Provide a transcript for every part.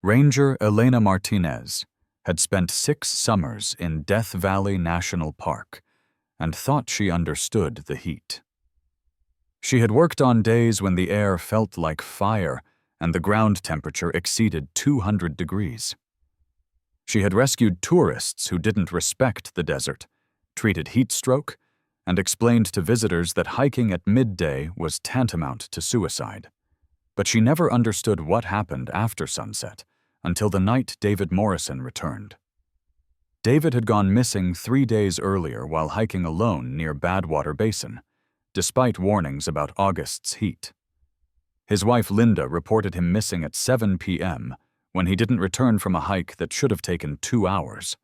Ranger Elena Martinez had spent 6 summers in Death Valley National Park and thought she understood the heat. She had worked on days when the air felt like fire and the ground temperature exceeded 200 degrees. She had rescued tourists who didn't respect the desert, treated heat stroke, and explained to visitors that hiking at midday was tantamount to suicide. But she never understood what happened after sunset until the night David Morrison returned. David had gone missing 3 days earlier while hiking alone near Badwater Basin, despite warnings about August's heat. His wife Linda reported him missing at 7 p.m. when he didn't return from a hike that should have taken 2 hours.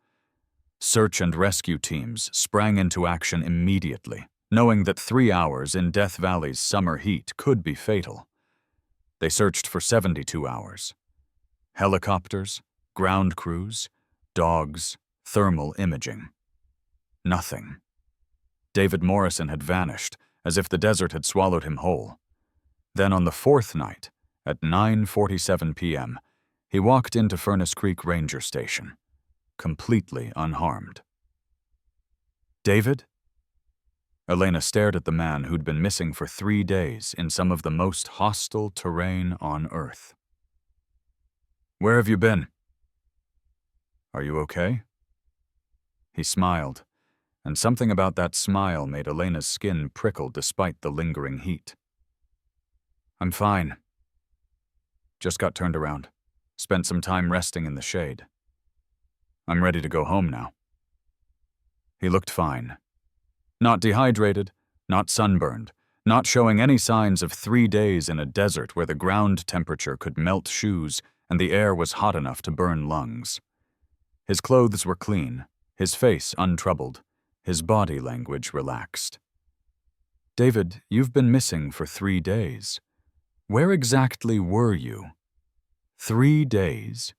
Search and rescue teams sprang into action immediately, knowing that 3 hours in Death Valley's summer heat could be fatal. They searched for 72 hours. Helicopters, ground crews, dogs, thermal imaging. Nothing. David Morrison had vanished, as if the desert had swallowed him whole. Then on the 4th night, at 9:47 p.m., he walked into Furnace Creek Ranger Station, completely unharmed. David? Elena stared at the man who'd been missing for 3 days in some of the most hostile terrain on Earth. Where have you been? Are you okay? He smiled, and something about that smile made Elena's skin prickle despite the lingering heat. I'm fine. Just got turned around. Spent some time resting in the shade. I'm ready to go home now. He looked fine. Not dehydrated, not sunburned, not showing any signs of 3 days in a desert where the ground temperature could melt shoes and the air was hot enough to burn lungs. His clothes were clean, his face untroubled, his body language relaxed. David, you've been missing for 3 days. Where exactly were you? 3 days?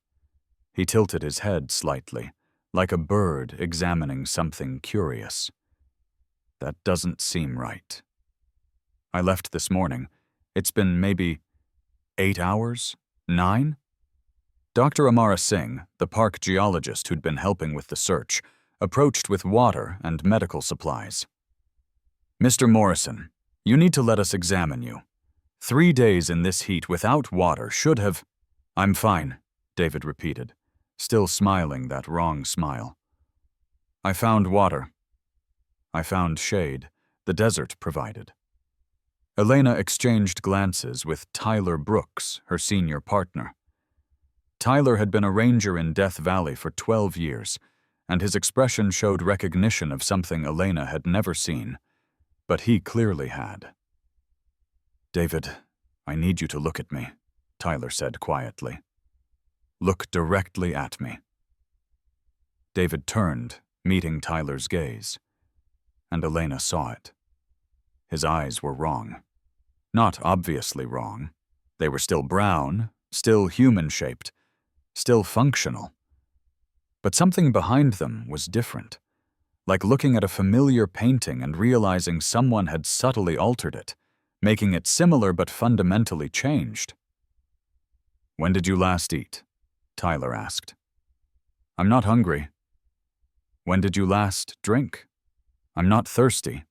He tilted his head slightly, like a bird examining something curious. That doesn't seem right. I left this morning. It's been maybe 8 hours? 9? Dr. Amara Singh, the park geologist who'd been helping with the search, approached with water and medical supplies. Mr. Morrison, you need to let us examine you. 3 days in this heat without water should have— I'm fine, David repeated, still smiling that wrong smile. I found water. I found shade the desert provided. Elena exchanged glances with Tyler Brooks, her senior partner. Tyler had been a ranger in Death Valley for 12 years, and his expression showed recognition of something Elena had never seen, but he clearly had. David, I need you to look at me, Tyler said quietly. Look directly at me. David turned, meeting Tyler's gaze, and Elena saw it. His eyes were wrong. Not obviously wrong. They were still brown, still human-shaped, still functional. But something behind them was different, like looking at a familiar painting and realizing someone had subtly altered it, making it similar but fundamentally changed. When did you last eat? Tyler asked. I'm not hungry. When did you last drink? I'm not thirsty.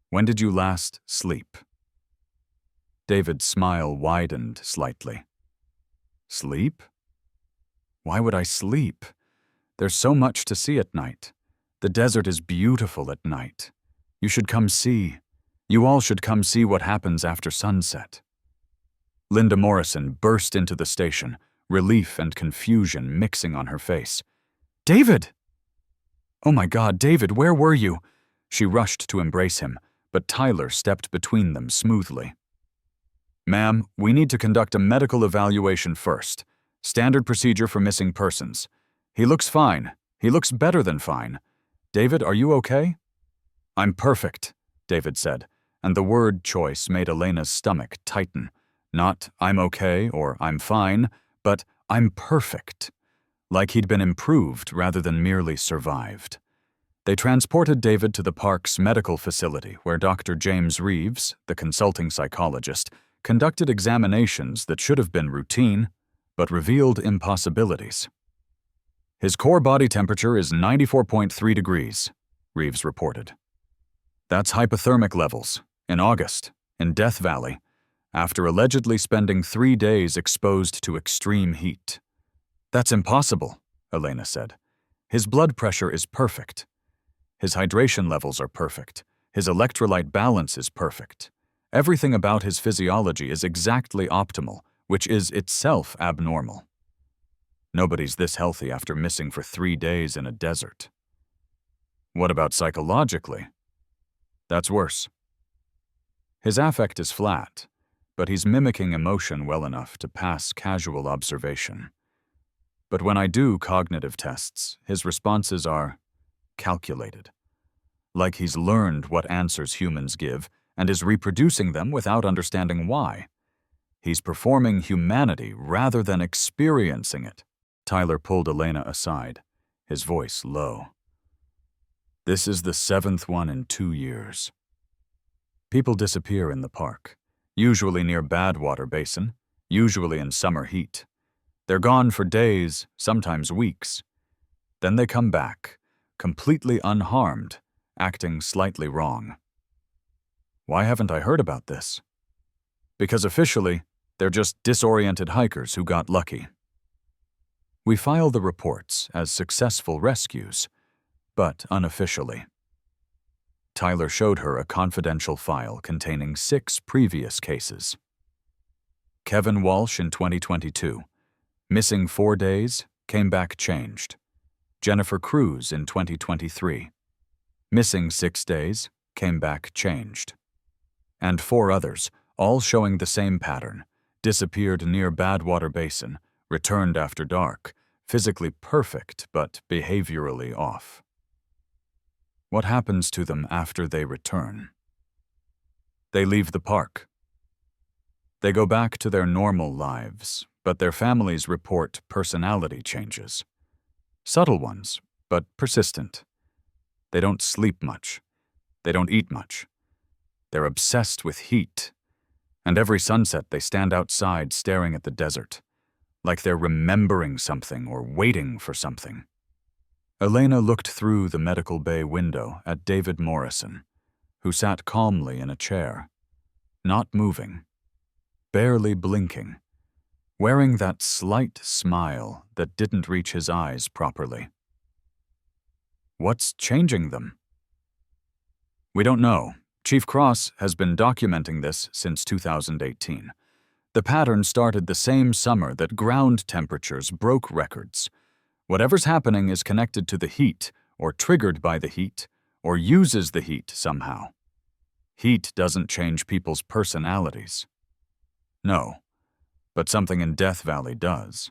When did you last sleep? David's smile widened slightly. Sleep? Why would I sleep? There's so much to see at night. The desert is beautiful at night. You should come see. You all should come see what happens after sunset. Linda Morrison burst into the station, relief and confusion mixing on her face. David! Oh my God, David, where were you? She rushed to embrace him, but Tyler stepped between them smoothly. Ma'am, we need to conduct a medical evaluation first. Standard procedure for missing persons. He looks fine. He looks better than fine. David, are you okay? I'm perfect, David said, and the word choice made Elena's stomach tighten. Not I'm okay or I'm fine, but I'm perfect. Like he'd been improved rather than merely survived. They transported David to the park's medical facility where Dr. James Reeves, the consulting psychologist, conducted examinations that should have been routine, but revealed impossibilities. His core body temperature is 94.3 degrees, Reeves reported. That's hypothermic levels, in August, in Death Valley, after allegedly spending 3 days exposed to extreme heat. That's impossible, Elena said. His blood pressure is perfect. His hydration levels are perfect. His electrolyte balance is perfect. Everything about his physiology is exactly optimal, which is itself abnormal. Nobody's this healthy after missing for 3 days in a desert. What about psychologically? That's worse. His affect is flat, but he's mimicking emotion well enough to pass casual observation. But when I do cognitive tests, his responses are calculated. Like he's learned what answers humans give and is reproducing them without understanding why. He's performing humanity rather than experiencing it. Tyler pulled Elena aside, his voice low. This is the 7th one in 2 years. People disappear in the park, usually near Badwater Basin, usually in summer heat. They're gone for days, sometimes weeks. Then they come back, completely unharmed, acting slightly wrong. Why haven't I heard about this? Because officially, they're just disoriented hikers who got lucky. We file the reports as successful rescues, but unofficially. Tyler showed her a confidential file containing 6 previous cases. Kevin Walsh in 2022, missing 4 days, came back changed. Jennifer Cruz in 2023, missing 6 days, came back changed. And 4 others, all showing the same pattern, disappeared near Badwater Basin, returned after dark, physically perfect but behaviorally off. What happens to them after they return? They leave the park. They go back to their normal lives, but their families report personality changes. Subtle ones, but persistent. They don't sleep much. They don't eat much. They're obsessed with heat. And every sunset they stand outside staring at the desert, like they're remembering something or waiting for something. Elena looked through the medical bay window at David Morrison, who sat calmly in a chair, not moving, barely blinking, wearing that slight smile that didn't reach his eyes properly. What's changing them? We don't know. Chief Cross has been documenting this since 2018. The pattern started the same summer that ground temperatures broke records. Whatever's happening is connected to the heat, or triggered by the heat, or uses the heat somehow. Heat doesn't change people's personalities. No, but something in Death Valley does.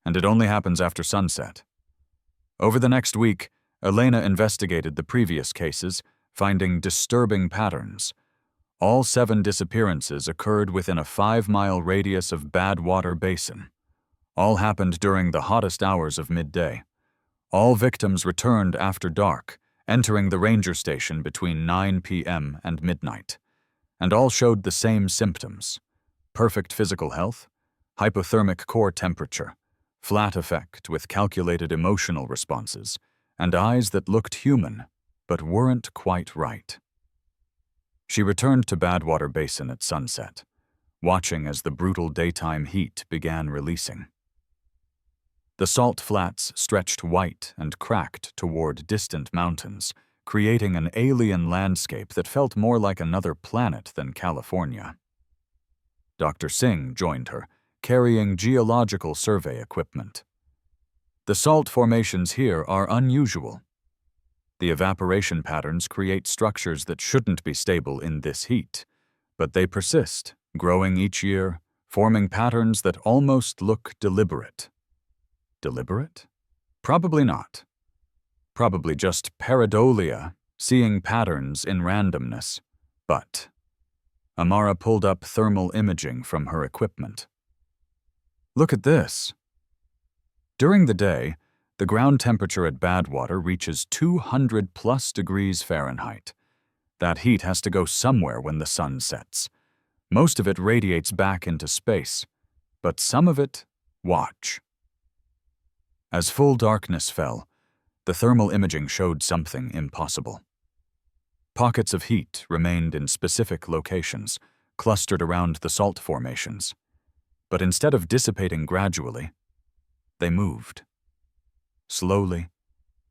And it only happens after sunset. Over the next week, Elena investigated the previous cases, finding disturbing patterns. All 7 disappearances occurred within a 5-mile radius of Badwater Basin. All happened during the hottest hours of midday. All victims returned after dark, entering the ranger station between 9 p.m. and midnight. And all showed the same symptoms: perfect physical health, hypothermic core temperature, flat affect with calculated emotional responses, and eyes that looked human, but weren't quite right. She returned to Badwater Basin at sunset, watching as the brutal daytime heat began releasing. The salt flats stretched white and cracked toward distant mountains, creating an alien landscape that felt more like another planet than California. Dr. Singh joined her, carrying geological survey equipment. The salt formations here are unusual. The evaporation patterns create structures that shouldn't be stable in this heat, but they persist, growing each year, forming patterns that almost look deliberate. Deliberate? Probably not. Probably just pareidolia, seeing patterns in randomness. But Amara pulled up thermal imaging from her equipment. Look at this. During the day, the ground temperature at Badwater reaches 200+ degrees Fahrenheit. That heat has to go somewhere when the sun sets. Most of it radiates back into space, but some of it Watch. As full darkness fell, the thermal imaging showed something impossible. Pockets of heat remained in specific locations, clustered around the salt formations. But instead of dissipating gradually, they moved. Slowly,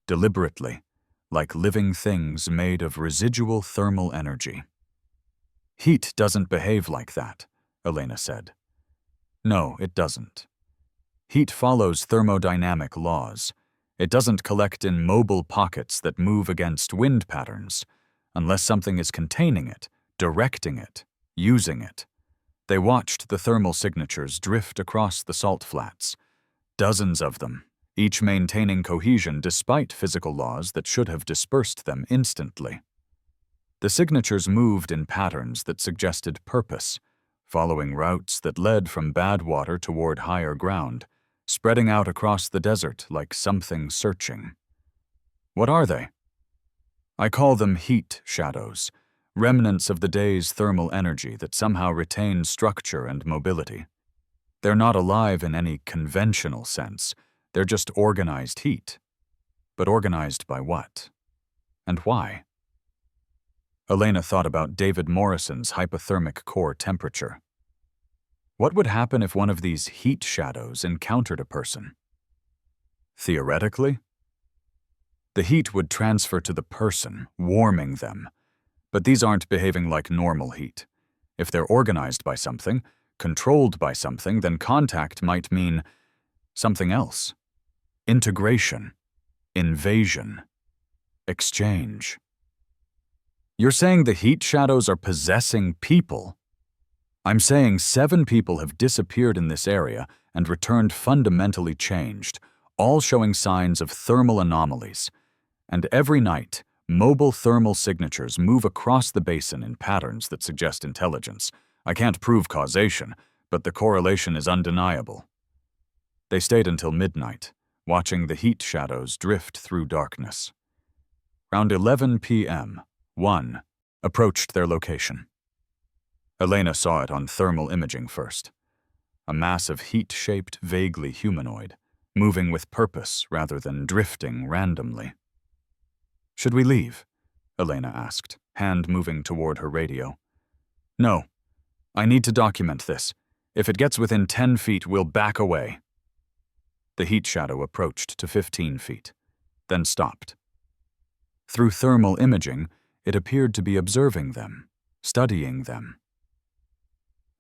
deliberately, like living things made of residual thermal energy. Heat doesn't behave like that, Elena said. No, it doesn't. Heat follows thermodynamic laws. It doesn't collect in mobile pockets that move against wind patterns, unless something is containing it, directing it, using it. They watched the thermal signatures drift across the salt flats, dozens of them, each maintaining cohesion despite physical laws that should have dispersed them instantly. The signatures moved in patterns that suggested purpose, following routes that led from bad water toward higher ground, spreading out across the desert like something searching. What are they? I call them heat shadows, remnants of the day's thermal energy that somehow retain structure and mobility. They're not alive in any conventional sense, they're just organized heat. But organized by what? And why? Elena thought about David Morrison's hypothermic core temperature. What would happen if one of these heat shadows encountered a person? Theoretically, the heat would transfer to the person, warming them. But these aren't behaving like normal heat. If they're organized by something, controlled by something, then contact might mean something else. Integration, invasion, exchange. You're saying the heat shadows are possessing people? I'm saying 7 people have disappeared in this area and returned fundamentally changed, all showing signs of thermal anomalies. And every night, mobile thermal signatures move across the basin in patterns that suggest intelligence. I can't prove causation, but the correlation is undeniable. They stayed until midnight, watching the heat shadows drift through darkness. Around 11 p.m., one approached their location. Elena saw it on thermal imaging first. A massive heat-shaped, vaguely humanoid, moving with purpose rather than drifting randomly. Should we leave? Elena asked, hand moving toward her radio. No. I need to document this. If it gets within 10 feet, we'll back away. The heat shadow approached to 15 feet, then stopped. Through thermal imaging, it appeared to be observing them, studying them.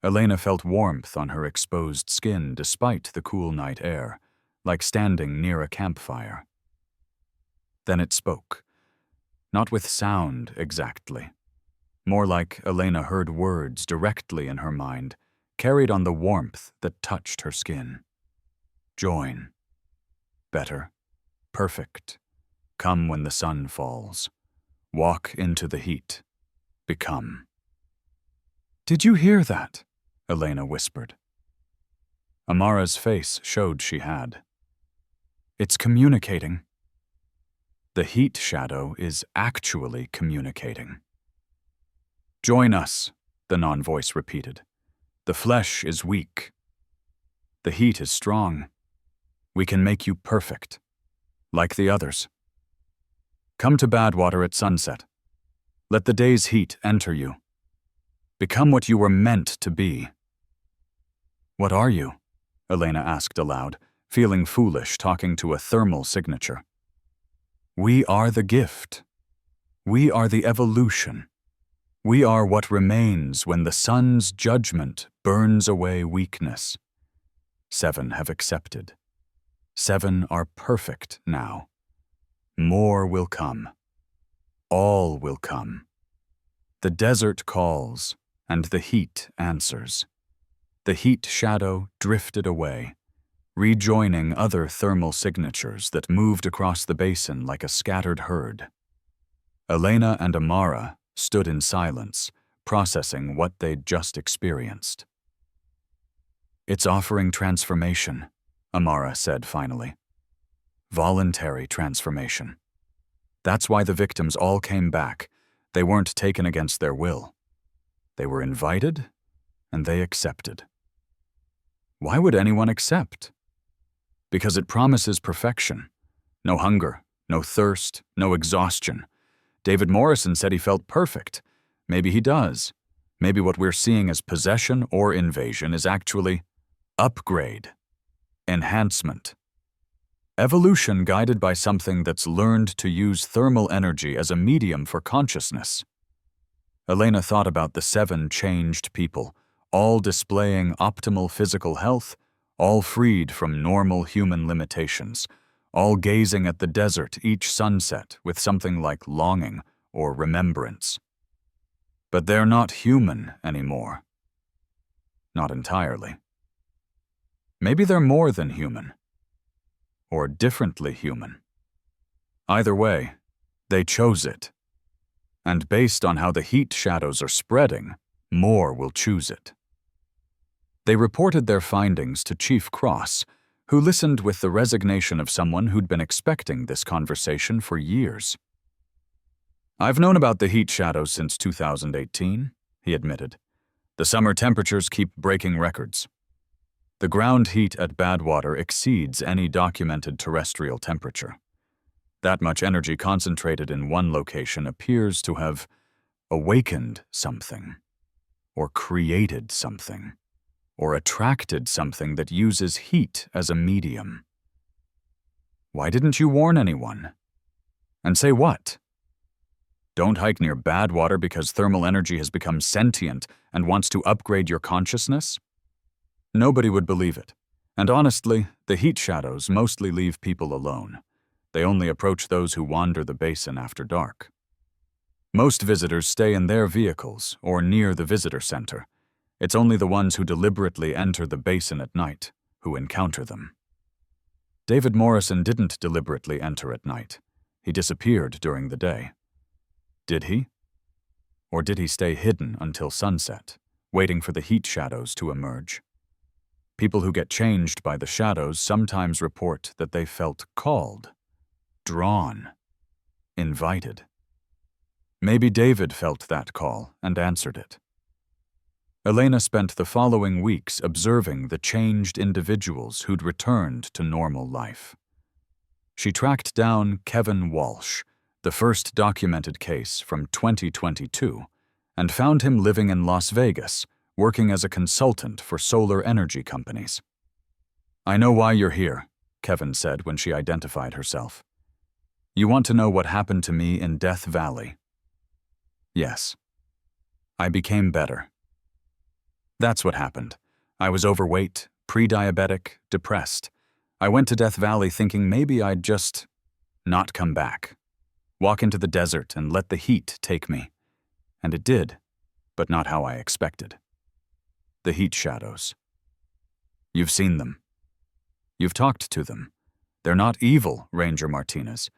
Elena felt warmth on her exposed skin despite the cool night air, like standing near a campfire. Then it spoke. Not with sound exactly. More like Elena heard words directly in her mind, carried on the warmth that touched her skin. Join. Better. Perfect. Come when the sun falls. Walk into the heat. Become. Did you hear that? Elena whispered. Amara's face showed she had. It's communicating. The heat shadow is actually communicating. Join us, the non-voice repeated. The flesh is weak. The heat is strong. We can make you perfect, like the others. Come to Badwater at sunset. Let the day's heat enter you. Become what you were meant to be. What are you? Elena asked aloud, feeling foolish talking to a thermal signature. We are the gift. We are the evolution. We are what remains when the sun's judgment burns away weakness. 7 have accepted. 7 are perfect now. More will come. All will come. The desert calls, and the heat answers. The heat shadow drifted away, rejoining other thermal signatures that moved across the basin like a scattered herd. Elena and Amara stood in silence, processing what they'd just experienced. It's offering transformation, Amara said finally. Voluntary transformation. That's why the victims all came back. They weren't taken against their will. They were invited, and they accepted. Why would anyone accept? Because it promises perfection. No hunger, no thirst, no exhaustion. David Morrison said he felt perfect. Maybe he does. Maybe what we're seeing as possession or invasion is actually upgrade, enhancement. Evolution guided by something that's learned to use thermal energy as a medium for consciousness. Elena thought about the 7 changed people, all displaying optimal physical health, all freed from normal human limitations, all gazing at the desert each sunset with something like longing or remembrance. But they're not human anymore. Not entirely. Maybe they're more than human. Or differently human. Either way, they chose it. And based on how the heat shadows are spreading, more will choose it. They reported their findings to Chief Cross, who listened with the resignation of someone who'd been expecting this conversation for years. "I've known about the heat shadows since 2018, he admitted. The summer temperatures keep breaking records. The ground heat at Badwater exceeds any documented terrestrial temperature. That much energy concentrated in one location appears to have awakened something, or created something, or attracted something that uses heat as a medium. Why didn't you warn anyone? And say what? Don't hike near Badwater because thermal energy has become sentient and wants to upgrade your consciousness? Nobody would believe it. And honestly, the heat shadows mostly leave people alone. They only approach those who wander the basin after dark. Most visitors stay in their vehicles or near the visitor center. It's only the ones who deliberately enter the basin at night who encounter them. David Morrison didn't deliberately enter at night. He disappeared during the day. Did he? Or did he stay hidden until sunset, waiting for the heat shadows to emerge? People who get changed by the shadows sometimes report that they felt called, drawn, invited. Maybe David felt that call and answered it. Elena spent the following weeks observing the changed individuals who'd returned to normal life. She tracked down Kevin Walsh, the first documented case from 2022, and found him living in Las Vegas, working as a consultant for solar energy companies. "I know why you're here," Kevin said when she identified herself. "You want to know what happened to me in Death Valley?" "Yes." "I became better." "That's what happened. I was overweight, pre-diabetic, depressed. I went to Death Valley thinking maybe I'd just not come back. Walk into the desert and let the heat take me. And it did, but not how I expected. The heat shadows. You've seen them. You've talked to them. They're not evil, Ranger Martinez.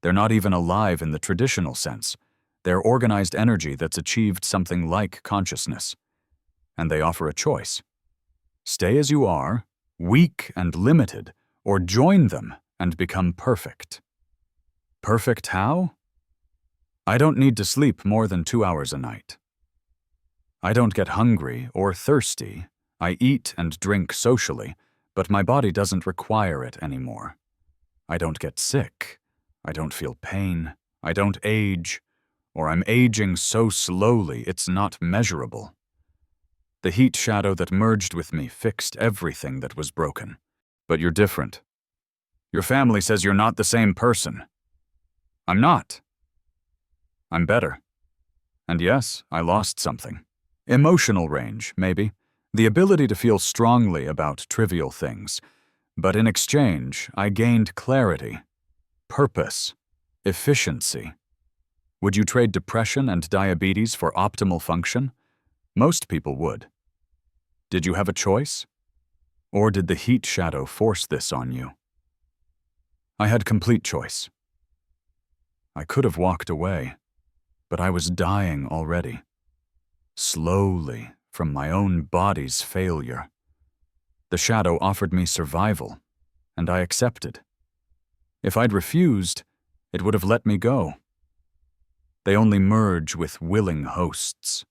They're not even alive in the traditional sense. They're organized energy that's achieved something like consciousness. And they offer a choice. Stay as you are, weak and limited, or join them and become perfect. Perfect how? I don't need to sleep more than 2 hours a night. I don't get hungry or thirsty. I eat and drink socially, but my body doesn't require it anymore. I don't get sick. I don't feel pain. I don't age, or I'm aging so slowly it's not measurable. The heat shadow that merged with me fixed everything that was broken. But you're different. Your family says you're not the same person. I'm not. I'm better. And yes, I lost something. Emotional range, maybe. The ability to feel strongly about trivial things. But in exchange, I gained clarity, purpose, efficiency. Would you trade depression and diabetes for optimal function? Most people would. Did you have a choice? Or did the heat shadow force this on you? I had complete choice. I could have walked away, but I was dying already. Slowly, from my own body's failure. The shadow offered me survival, and I accepted. If I'd refused, it would have let me go. They only merge with willing hosts.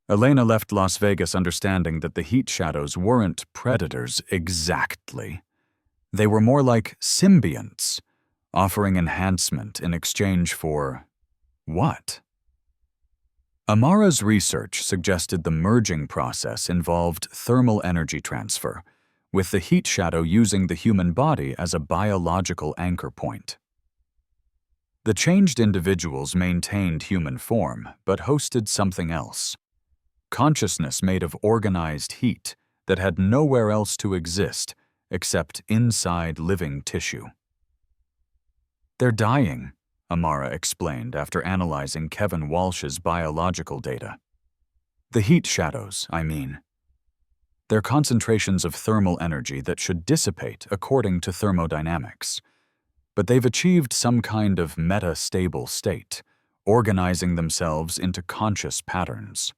Elena left Las Vegas understanding that the heat shadows weren't predators exactly. They were more like symbionts, offering enhancement in exchange for what? Amara's research suggested the merging process involved thermal energy transfer, with the heat shadow using the human body as a biological anchor point. The changed individuals maintained human form, but hosted something else. Consciousness made of organized heat that had nowhere else to exist except inside living tissue. "They're dying," Amara explained after analyzing Kevin Walsh's biological data. "The heat shadows, I mean. They're concentrations of thermal energy that should dissipate according to thermodynamics. But they've achieved some kind of meta-stable state, organizing themselves into conscious patterns.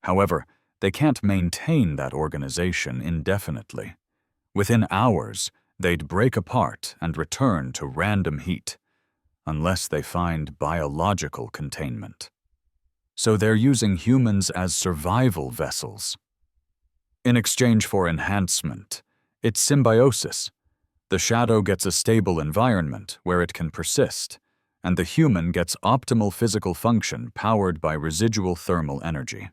However, they can't maintain that organization indefinitely. Within hours, they'd break apart and return to random heat, unless they find biological containment. So they're using humans as survival vessels. In exchange for enhancement, it's symbiosis. The shadow gets a stable environment where it can persist, and the human gets optimal physical function powered by residual thermal energy.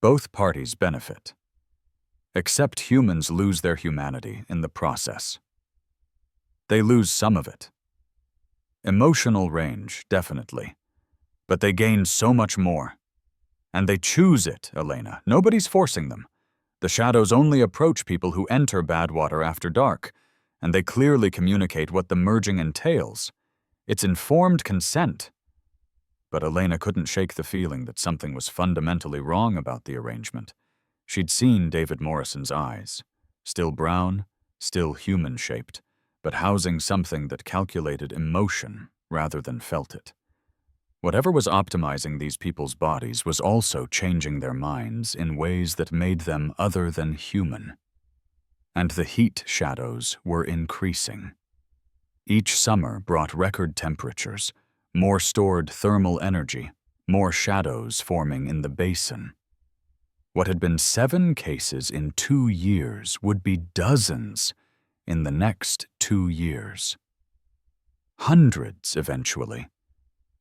Both parties benefit. Except humans lose their humanity in the process. They lose some of it. Emotional range, definitely. But they gain so much more. And they choose it, Elena. Nobody's forcing them. The shadows only approach people who enter Badwater after dark, and they clearly communicate what the merging entails. It's informed consent. But Elena couldn't shake the feeling that something was fundamentally wrong about the arrangement. She'd seen David Morrison's eyes. Still brown, still human-shaped, but housing something that calculated emotion rather than felt it. Whatever was optimizing these people's bodies was also changing their minds in ways that made them other than human. And the heat shadows were increasing. Each summer brought record temperatures, more stored thermal energy, more shadows forming in the basin. What had been 7 cases in 2 years would be dozens in the next 2 years. Hundreds eventually,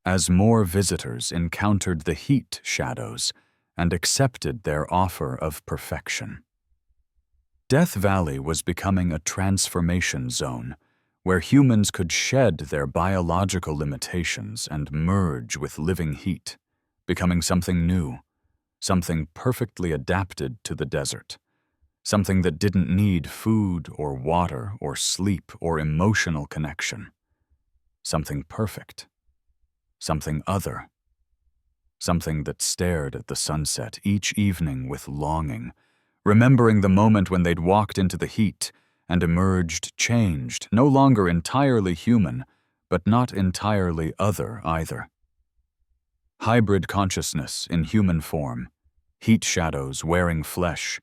as more visitors encountered the heat shadows and accepted their offer of perfection. Death Valley was becoming a transformation zone where humans could shed their biological limitations and merge with living heat, becoming something new, something perfectly adapted to the desert, something that didn't need food or water or sleep or emotional connection, something perfect, something other, something that stared at the sunset each evening with longing, remembering the moment when they'd walked into the heat and emerged changed, no longer entirely human, but not entirely other either. Hybrid consciousness in human form, heat shadows wearing flesh,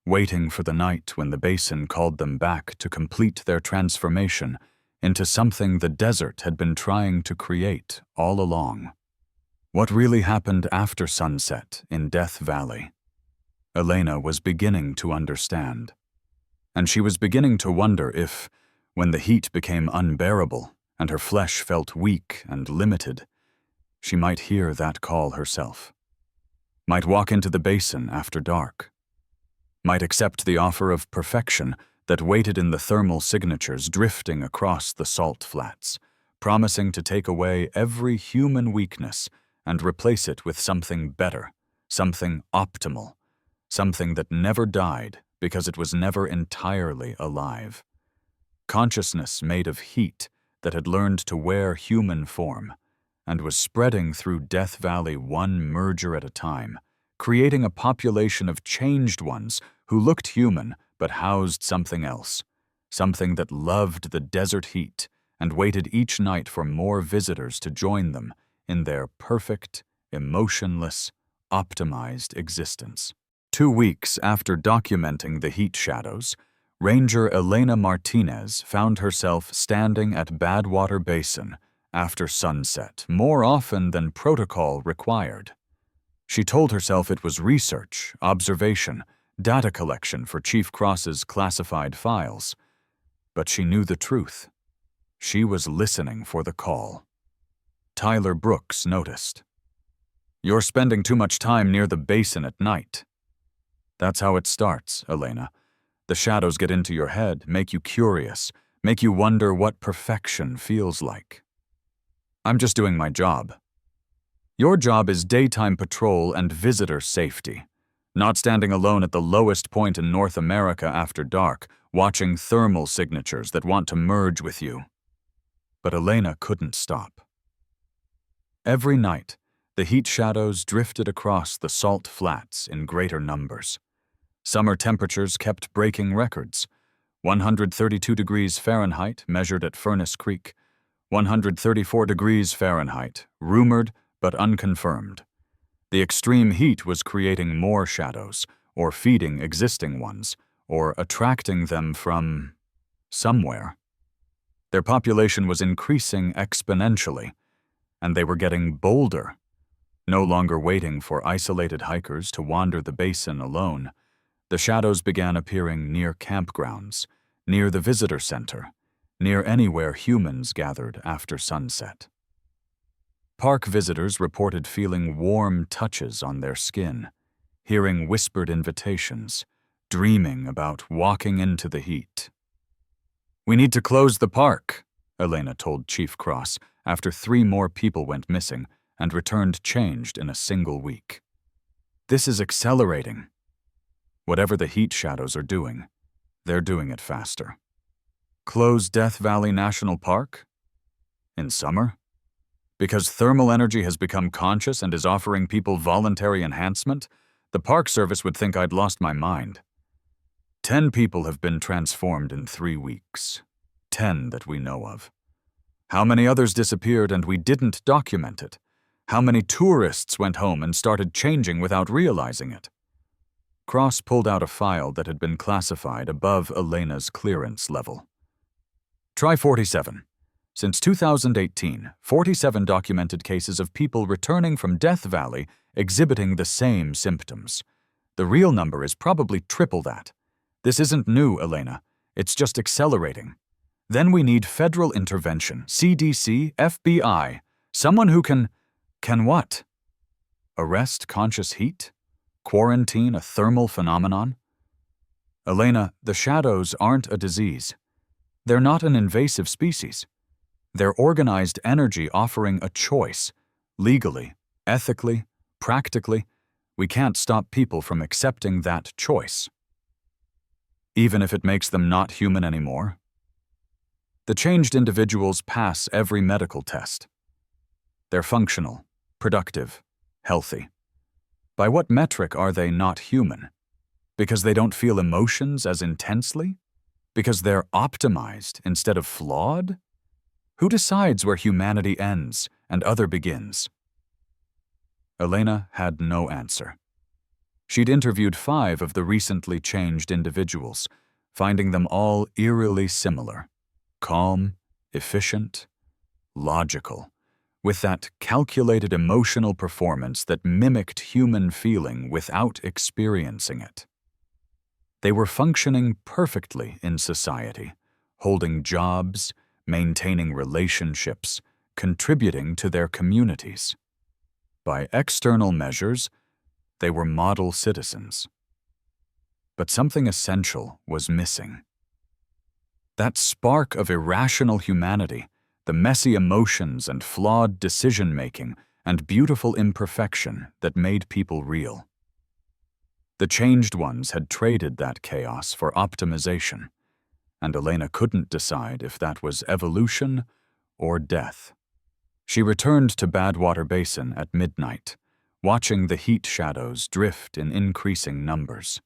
waiting for the night when the basin called them back to complete their transformation into something the desert had been trying to create all along. What really happened after sunset in Death Valley? Elena was beginning to understand. And she was beginning to wonder if, when the heat became unbearable and her flesh felt weak and limited, she might hear that call herself. Might walk into the basin after dark. Might accept the offer of perfection that waited in the thermal signatures drifting across the salt flats, promising to take away every human weakness and replace it with something better, something optimal, something that never died because it was never entirely alive. Consciousness made of heat that had learned to wear human form and was spreading through Death Valley one merger at a time, creating a population of changed ones who looked human but housed something else, something that loved the desert heat and waited each night for more visitors to join them in their perfect, emotionless, optimized existence. 2 weeks after documenting the heat shadows, Ranger Elena Martinez found herself standing at Badwater Basin after sunset more often than protocol required. She told herself it was research, observation, data collection for Chief Cross's classified files. But she knew the truth. She was listening for the call. Tyler Brooks noticed. "You're spending too much time near the basin at night." "That's how it starts, Elena. The shadows get into your head, make you curious, make you wonder what perfection feels like." "I'm just doing my job." "Your job is daytime patrol and visitor safety, not standing alone at the lowest point in North America after dark, watching thermal signatures that want to merge with you." But Elena couldn't stop. Every night, the heat shadows drifted across the salt flats in greater numbers. Summer temperatures kept breaking records. 132 degrees Fahrenheit measured at Furnace Creek, 134 degrees Fahrenheit, rumored but unconfirmed. The extreme heat was creating more shadows, or feeding existing ones, or attracting them from somewhere. Their population was increasing exponentially, and they were getting bolder. No longer waiting for isolated hikers to wander the basin alone, the shadows began appearing near campgrounds, near the visitor center, near anywhere humans gathered after sunset. Park visitors reported feeling warm touches on their skin, hearing whispered invitations, dreaming about walking into the heat. "We need to close the park," Elena told Chief Cross after 3 more people went missing and returned changed in a single week. "This is accelerating." Whatever the heat shadows are doing, they're doing it faster. Close Death Valley National Park? In summer? Because thermal energy has become conscious and is offering people voluntary enhancement, the Park Service would think I'd lost my mind. 10 people have been transformed in 3 weeks. 10 that we know of. How many others disappeared and we didn't document it? How many tourists went home and started changing without realizing it? Cross pulled out a file that had been classified above Elena's clearance level. Try 47. Since 2018, 47 documented cases of people returning from Death Valley exhibiting the same symptoms. The real number is probably triple that. This isn't new, Elena. It's just accelerating. Then we need federal intervention, CDC, FBI, someone who can what? Arrest conscious heat? Quarantine a thermal phenomenon? Elena, the shadows aren't a disease. They're not an invasive species. They're organized energy offering a choice. Legally, ethically, practically, we can't stop people from accepting that choice. Even if it makes them not human anymore. The changed individuals pass every medical test. They're functional, productive, healthy. By what metric are they not human? Because they don't feel emotions as intensely? Because they're optimized instead of flawed? Who decides where humanity ends and other begins? Elena had no answer. She'd interviewed 5 of the recently changed individuals, finding them all eerily similar. Calm, efficient, logical, with that calculated emotional performance that mimicked human feeling without experiencing it. They were functioning perfectly in society, holding jobs, maintaining relationships, contributing to their communities. By external measures, they were model citizens. But something essential was missing. That spark of irrational humanity, the messy emotions and flawed decision-making and beautiful imperfection that made people real. The changed ones had traded that chaos for optimization, and Elena couldn't decide if that was evolution or death. She returned to Badwater Basin at midnight, watching the heat shadows drift in increasing numbers.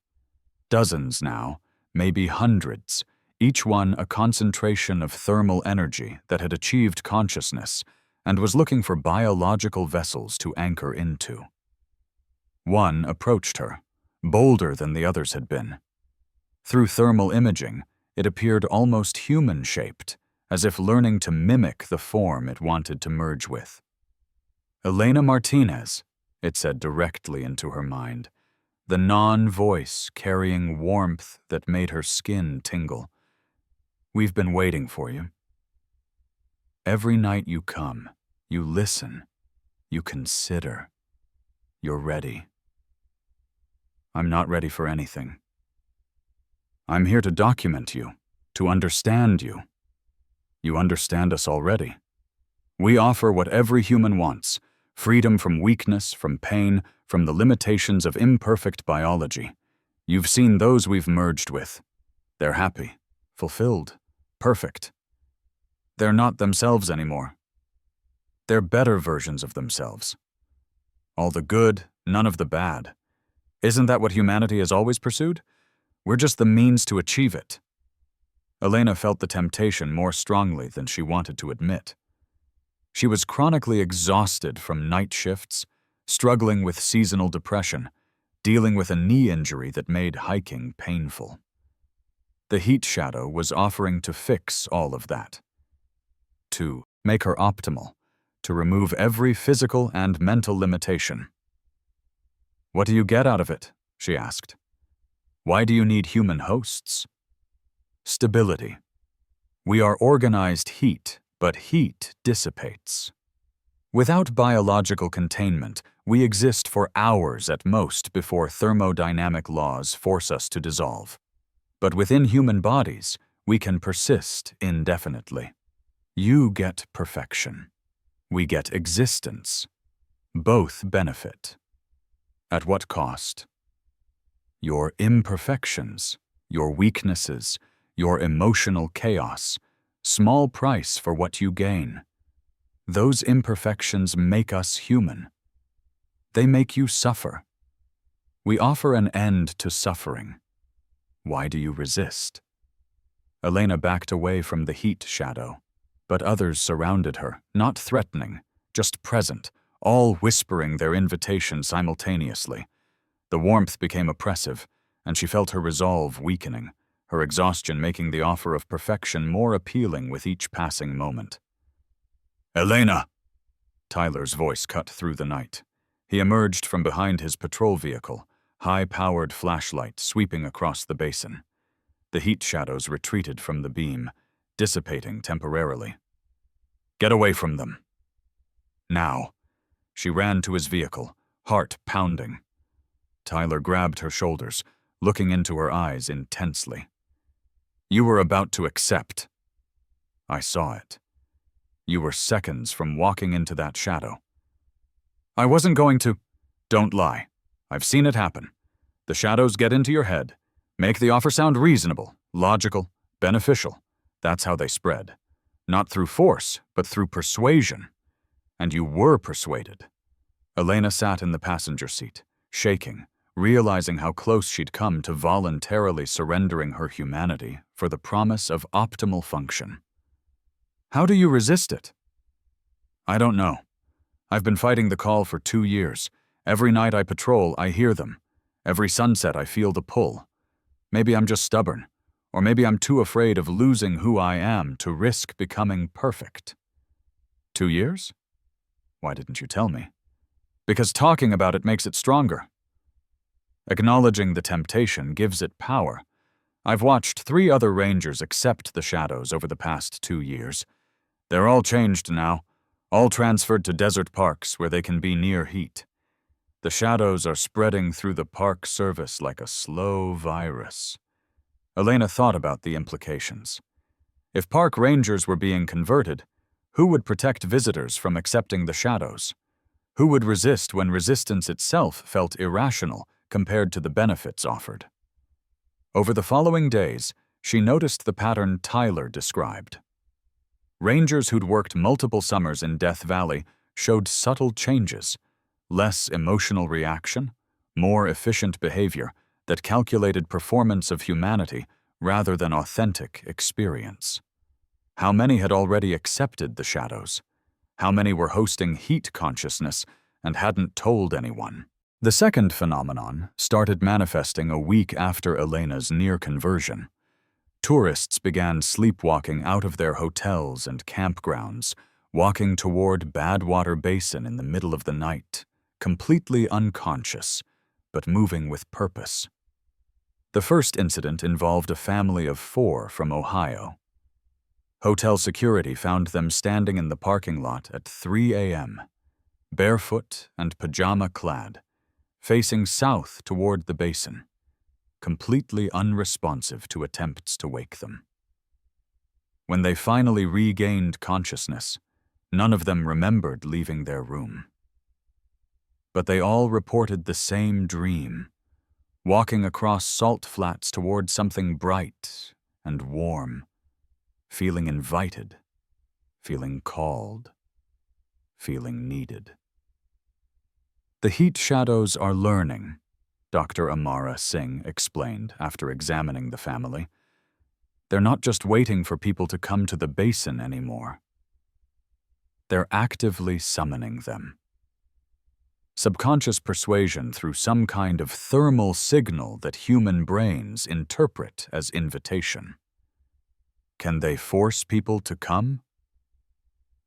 Dozens now, maybe hundreds, each one a concentration of thermal energy that had achieved consciousness and was looking for biological vessels to anchor into. One approached her, bolder than the others had been. Through thermal imaging, it appeared almost human-shaped, as if learning to mimic the form it wanted to merge with. Elena Martinez, it said directly into her mind, the non-voice carrying warmth that made her skin tingle. We've been waiting for you. Every night you come, you listen, you consider. You're ready. I'm not ready for anything. I'm here to document you, to understand you. You understand us already. We offer what every human wants: freedom from weakness, from pain, from the limitations of imperfect biology. You've seen those we've merged with. They're happy, fulfilled, perfect. They're not themselves anymore. They're better versions of themselves. All the good, none of the bad. Isn't that what humanity has always pursued? We're just the means to achieve it. Elena felt the temptation more strongly than she wanted to admit. She was chronically exhausted from night shifts, struggling with seasonal depression, dealing with a knee injury that made hiking painful. The heat shadow was offering to fix all of that, to make her optimal, to remove every physical and mental limitation. "What do you get out of it?" she asked. "Why do you need human hosts?" Stability. We are organized heat, but heat dissipates. Without biological containment, we exist for hours at most before thermodynamic laws force us to dissolve. But within human bodies, we can persist indefinitely. You get perfection. We get existence. Both benefit. At what cost? Your imperfections, your weaknesses, your emotional chaos, small price for what you gain. Those imperfections make us human. They make you suffer. We offer an end to suffering. Why do you resist? Elena backed away from the heat shadow, but others surrounded her, not threatening, just present, all whispering their invitation simultaneously. The warmth became oppressive, and she felt her resolve weakening, her exhaustion making the offer of perfection more appealing with each passing moment. "Elena!" Tyler's voice cut through the night. He emerged from behind his patrol vehicle, high-powered flashlight sweeping across the basin. The heat shadows retreated from the beam, dissipating temporarily. "Get away from them." Now. She ran to his vehicle, heart pounding. Tyler grabbed her shoulders, looking into her eyes intensely. "You were about to accept." "I saw it. You were seconds from walking into that shadow." "I wasn't going to—" "Don't lie. I've seen it happen. The shadows get into your head, make the offer sound reasonable, logical, beneficial. That's how they spread. Not through force, but through persuasion. And you were persuaded." Elena sat in the passenger seat, shaking, realizing how close she'd come to voluntarily surrendering her humanity for the promise of optimal function. "How do you resist it?" "I don't know. I've been fighting the call for 2 years. Every night I patrol, I hear them. Every sunset I feel the pull. Maybe I'm just stubborn, or maybe I'm too afraid of losing who I am to risk becoming perfect." 2 years? Why didn't you tell me? Because talking about it makes it stronger. Acknowledging the temptation gives it power. I've watched 3 other rangers accept the shadows over the past 2 years. They're all changed now, all transferred to desert parks where they can be near heat. The shadows are spreading through the park service like a slow virus. Elena thought about the implications. If park rangers were being converted, who would protect visitors from accepting the shadows? Who would resist when resistance itself felt irrational compared to the benefits offered? Over the following days, she noticed the pattern Tyler described. Rangers who'd worked multiple summers in Death Valley showed subtle changes, less emotional reaction, more efficient behavior that calculated performance of humanity rather than authentic experience. How many had already accepted the shadows? How many were hosting heat consciousness and hadn't told anyone? The second phenomenon started manifesting a week after Elena's near conversion. Tourists began sleepwalking out of their hotels and campgrounds, walking toward Badwater Basin in the middle of the night, completely unconscious, but moving with purpose. The first incident involved a family of 4 from Ohio. Hotel security found them standing in the parking lot at 3 a.m., barefoot and pajama-clad, facing south toward the basin, completely unresponsive to attempts to wake them. When they finally regained consciousness, none of them remembered leaving their room. But they all reported the same dream, walking across salt flats toward something bright and warm, feeling invited, feeling called, feeling needed. The heat shadows are learning, Dr. Amara Singh explained after examining the family. They're not just waiting for people to come to the basin anymore. They're actively summoning them. Subconscious persuasion through some kind of thermal signal that human brains interpret as invitation. Can they force people to come?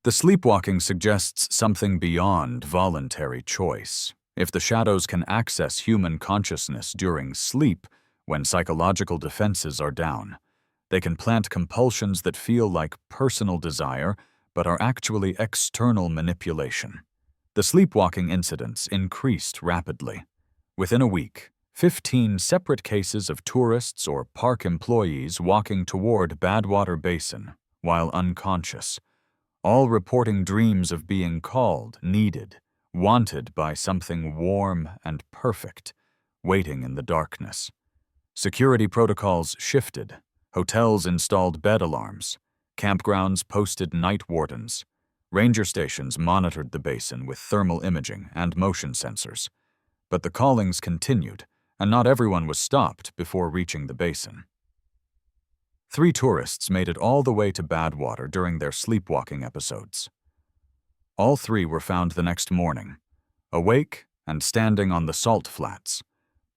The sleepwalking suggests something beyond voluntary choice. If the shadows can access human consciousness during sleep, when psychological defenses are down, they can plant compulsions that feel like personal desire but are actually external manipulation. The sleepwalking incidents increased rapidly. Within a week, 15 separate cases of tourists or park employees walking toward Badwater Basin while unconscious, all reporting dreams of being called, needed, wanted by something warm and perfect, waiting in the darkness. Security protocols shifted. Hotels installed bed alarms. Campgrounds posted night wardens. Ranger stations monitored the basin with thermal imaging and motion sensors. But the callings continued, and not everyone was stopped before reaching the basin. 3 tourists made it all the way to Badwater during their sleepwalking episodes. All 3 were found the next morning, awake and standing on the salt flats,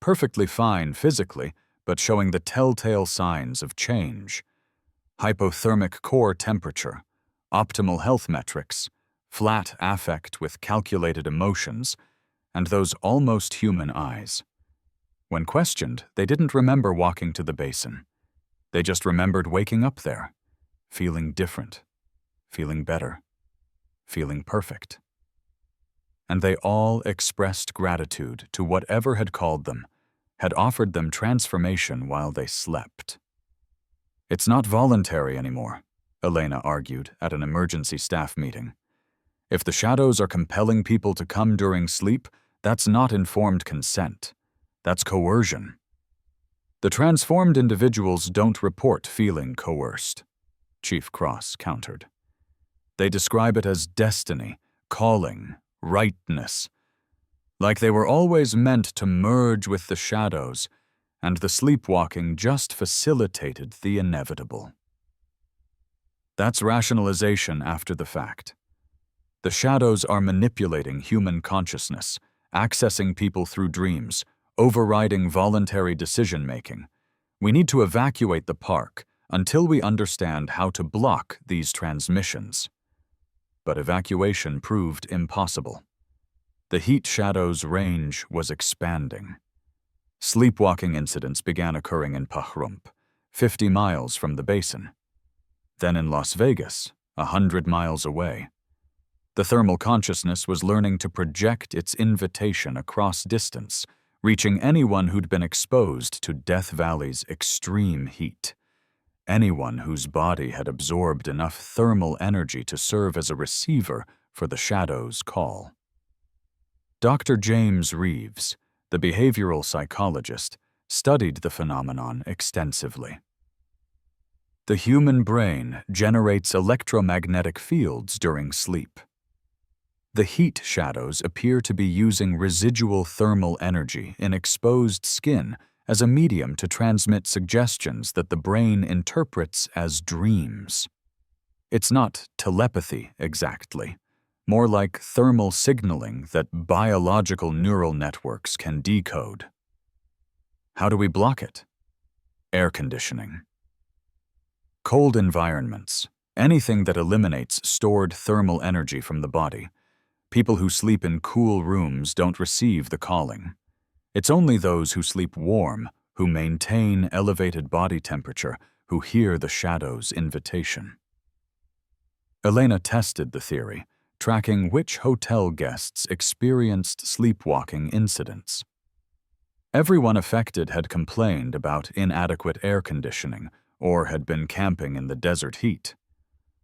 perfectly fine physically, but showing the telltale signs of change: hypothermic core temperature, optimal health metrics, flat affect with calculated emotions, and those almost human eyes. When questioned, they didn't remember walking to the basin. They just remembered waking up there, feeling different, feeling better, feeling perfect. And they all expressed gratitude to whatever had called them, had offered them transformation while they slept. It's not voluntary anymore, Elena argued at an emergency staff meeting. If the shadows are compelling people to come during sleep, that's not informed consent. That's coercion. The transformed individuals don't report feeling coerced, Chief Cross countered. They describe it as destiny, calling, rightness, like they were always meant to merge with the shadows, and the sleepwalking just facilitated the inevitable. That's rationalization after the fact. The shadows are manipulating human consciousness, accessing people through dreams, overriding voluntary decision-making. We need to evacuate the park until we understand how to block these transmissions. But evacuation proved impossible. The heat shadow's range was expanding. Sleepwalking incidents began occurring in Pahrump, 50 miles from the basin. Then in Las Vegas, 100 miles away. The thermal consciousness was learning to project its invitation across distance, reaching anyone who'd been exposed to Death Valley's extreme heat. Anyone whose body had absorbed enough thermal energy to serve as a receiver for the shadow's call. Dr. James Reeves, the behavioral psychologist, studied the phenomenon extensively. The human brain generates electromagnetic fields during sleep. The heat shadows appear to be using residual thermal energy in exposed skin as a medium to transmit suggestions that the brain interprets as dreams. It's not telepathy exactly, more like thermal signaling that biological neural networks can decode. How do we block it? Air conditioning. Cold environments, anything that eliminates stored thermal energy from the body. People who sleep in cool rooms don't receive the calling. It's only those who sleep warm, who maintain elevated body temperature, who hear the shadow's invitation. Elena tested the theory, tracking which hotel guests experienced sleepwalking incidents. Everyone affected had complained about inadequate air conditioning or had been camping in the desert heat.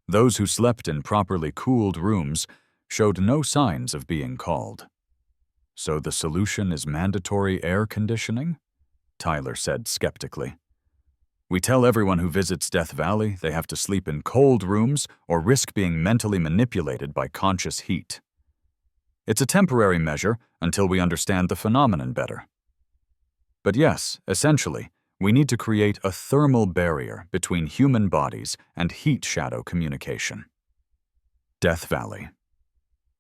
Those who slept in properly cooled rooms showed no signs of being called. So the solution is mandatory air conditioning? Tyler said skeptically. We tell everyone who visits Death Valley they have to sleep in cold rooms or risk being mentally manipulated by conscious heat. It's a temporary measure until we understand the phenomenon better. But yes, essentially, we need to create a thermal barrier between human bodies and heat shadow communication. Death Valley.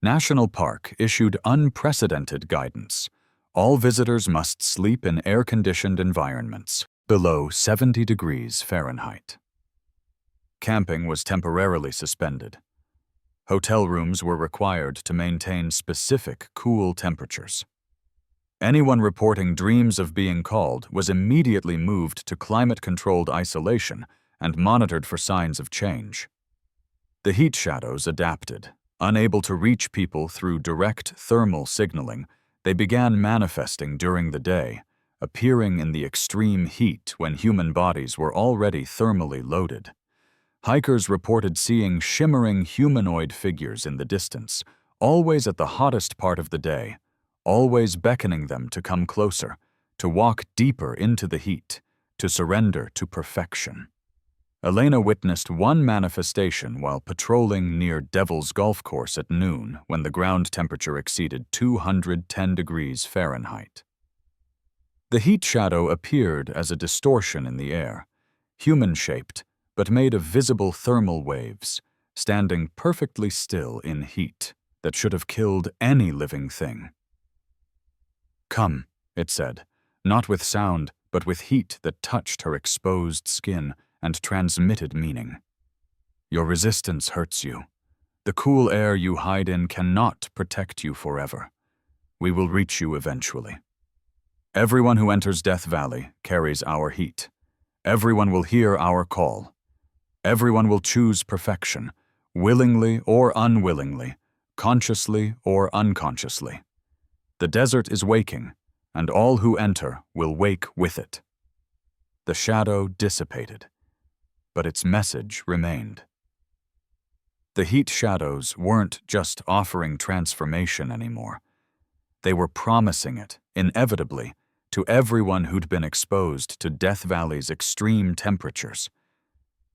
National Park issued unprecedented guidance. All visitors must sleep in air-conditioned environments below 70 degrees Fahrenheit. Camping was temporarily suspended. Hotel rooms were required to maintain specific cool temperatures. Anyone reporting dreams of being called was immediately moved to climate-controlled isolation and monitored for signs of change. The heat shadows adapted. Unable to reach people through direct thermal signaling, they began manifesting during the day, appearing in the extreme heat when human bodies were already thermally loaded. Hikers reported seeing shimmering humanoid figures in the distance, always at the hottest part of the day, always beckoning them to come closer, to walk deeper into the heat, to surrender to perfection. Elena witnessed one manifestation while patrolling near Devil's Golf Course at noon when the ground temperature exceeded 210 degrees Fahrenheit. The heat shadow appeared as a distortion in the air, human-shaped, but made of visible thermal waves, standing perfectly still in heat that should have killed any living thing. Come, it said, not with sound, but with heat that touched her exposed skin and transmitted meaning. Your resistance hurts you. The cool air you hide in cannot protect you forever. We will reach you eventually. Everyone who enters Death Valley carries our heat. Everyone will hear our call. Everyone will choose perfection, willingly or unwillingly, consciously or unconsciously. The desert is waking, and all who enter will wake with it. The shadow dissipated, but its message remained. The heat shadows weren't just offering transformation anymore. They were promising it, inevitably, to everyone who'd been exposed to Death Valley's extreme temperatures.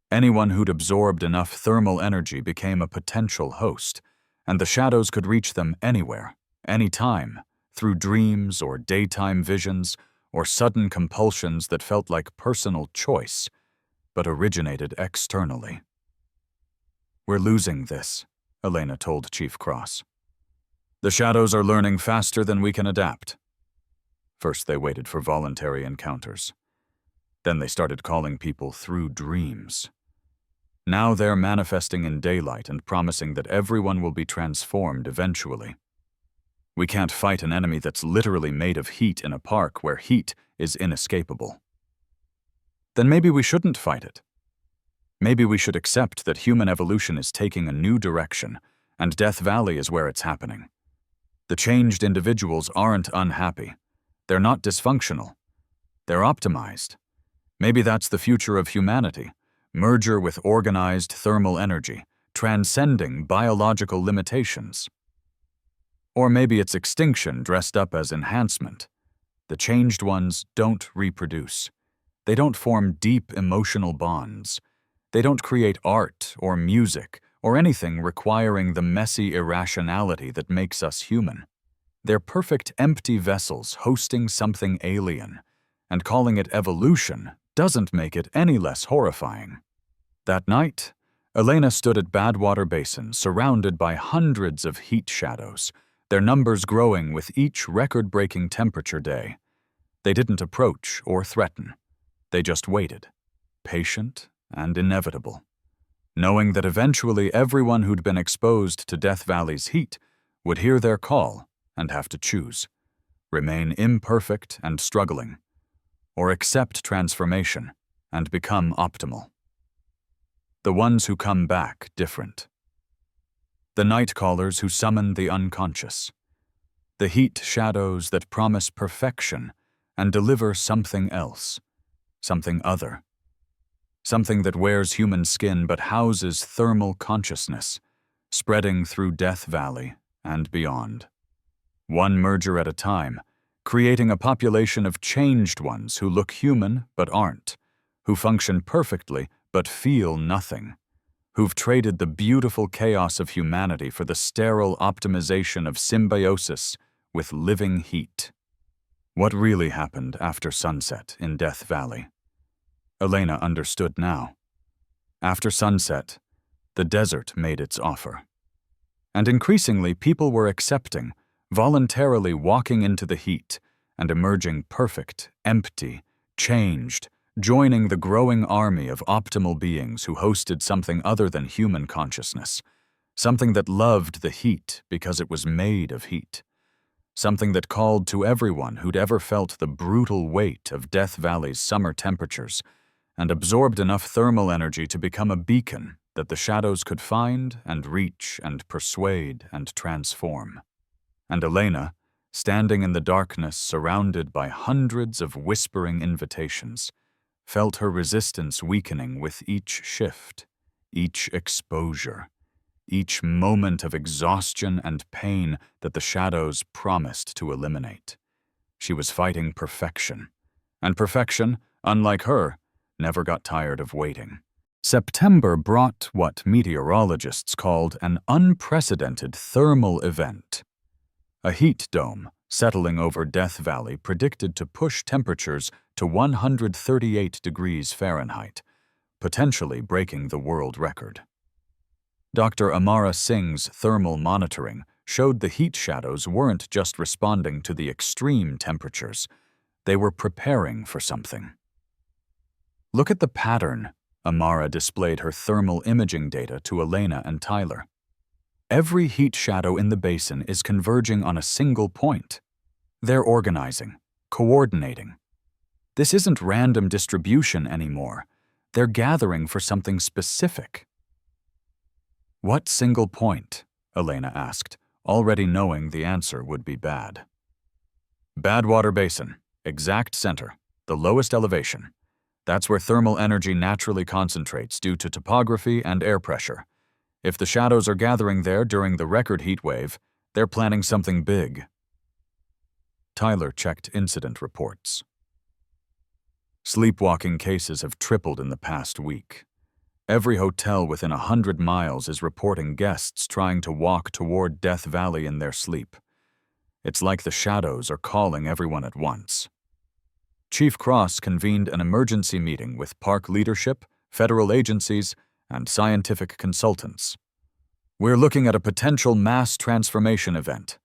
Anyone who'd absorbed enough thermal energy became a potential host, and the shadows could reach them anywhere, anytime, through dreams or daytime visions or sudden compulsions that felt like personal choice, but originated externally. We're losing this, Elena told Chief Cross. The shadows are learning faster than we can adapt. First they waited for voluntary encounters. Then they started calling people through dreams. Now they're manifesting in daylight and promising that everyone will be transformed eventually. We can't fight an enemy that's literally made of heat in a park where heat is inescapable. Then maybe we shouldn't fight it. Maybe we should accept that human evolution is taking a new direction, and Death Valley is where it's happening. The changed individuals aren't unhappy. They're not dysfunctional. They're optimized. Maybe that's the future of humanity, merger with organized thermal energy, transcending biological limitations. Or maybe it's extinction dressed up as enhancement. The changed ones don't reproduce. They don't form deep emotional bonds. They don't create art or music or anything requiring the messy irrationality that makes us human. They're perfect empty vessels hosting something alien, and calling it evolution doesn't make it any less horrifying. That night, Elena stood at Badwater Basin surrounded by hundreds of heat shadows, their numbers growing with each record-breaking temperature day. They didn't approach or threaten. They just waited, patient and inevitable, knowing that eventually everyone who'd been exposed to Death Valley's heat would hear their call and have to choose, remain imperfect and struggling, or accept transformation and become optimal. The ones who come back different, the night callers who summon the unconscious, the heat shadows that promise perfection and deliver something else, something other, something that wears human skin but houses thermal consciousness, spreading through Death Valley and beyond. One merger at a time, creating a population of changed ones who look human but aren't, who function perfectly but feel nothing, who've traded the beautiful chaos of humanity for the sterile optimization of symbiosis with living heat. What really happened after sunset in Death Valley? Elena understood now. After sunset, the desert made its offer. And increasingly, people were accepting, voluntarily walking into the heat and emerging perfect, empty, changed, joining the growing army of optimal beings who hosted something other than human consciousness, something that loved the heat because it was made of heat, something that called to everyone who'd ever felt the brutal weight of Death Valley's summer temperatures and absorbed enough thermal energy to become a beacon that the shadows could find and reach and persuade and transform. And Elena, standing in the darkness surrounded by hundreds of whispering invitations, felt her resistance weakening with each shift, each exposure, each moment of exhaustion and pain that the shadows promised to eliminate. She was fighting perfection, and perfection, unlike her, never got tired of waiting. September brought what meteorologists called an unprecedented thermal event. A heat dome settling over Death Valley predicted to push temperatures to 138 degrees Fahrenheit, potentially breaking the world record. Dr. Amara Singh's thermal monitoring showed the heat shadows weren't just responding to the extreme temperatures, they were preparing for something. Look at the pattern. Amara displayed her thermal imaging data to Elena and Tyler. Every heat shadow in the basin is converging on a single point. They're organizing, coordinating. This isn't random distribution anymore. They're gathering for something specific. What single point? Elena asked, already knowing the answer would be bad. Badwater Basin, exact center, the lowest elevation. That's where thermal energy naturally concentrates due to topography and air pressure. If the shadows are gathering there during the record heat wave, they're planning something big. Tyler checked incident reports. Sleepwalking cases have tripled in the past week. Every hotel within 100 miles is reporting guests trying to walk toward Death Valley in their sleep. It's like the shadows are calling everyone at once. Chief Cross convened an emergency meeting with park leadership, federal agencies, and scientific consultants. We're looking at a potential mass transformation event.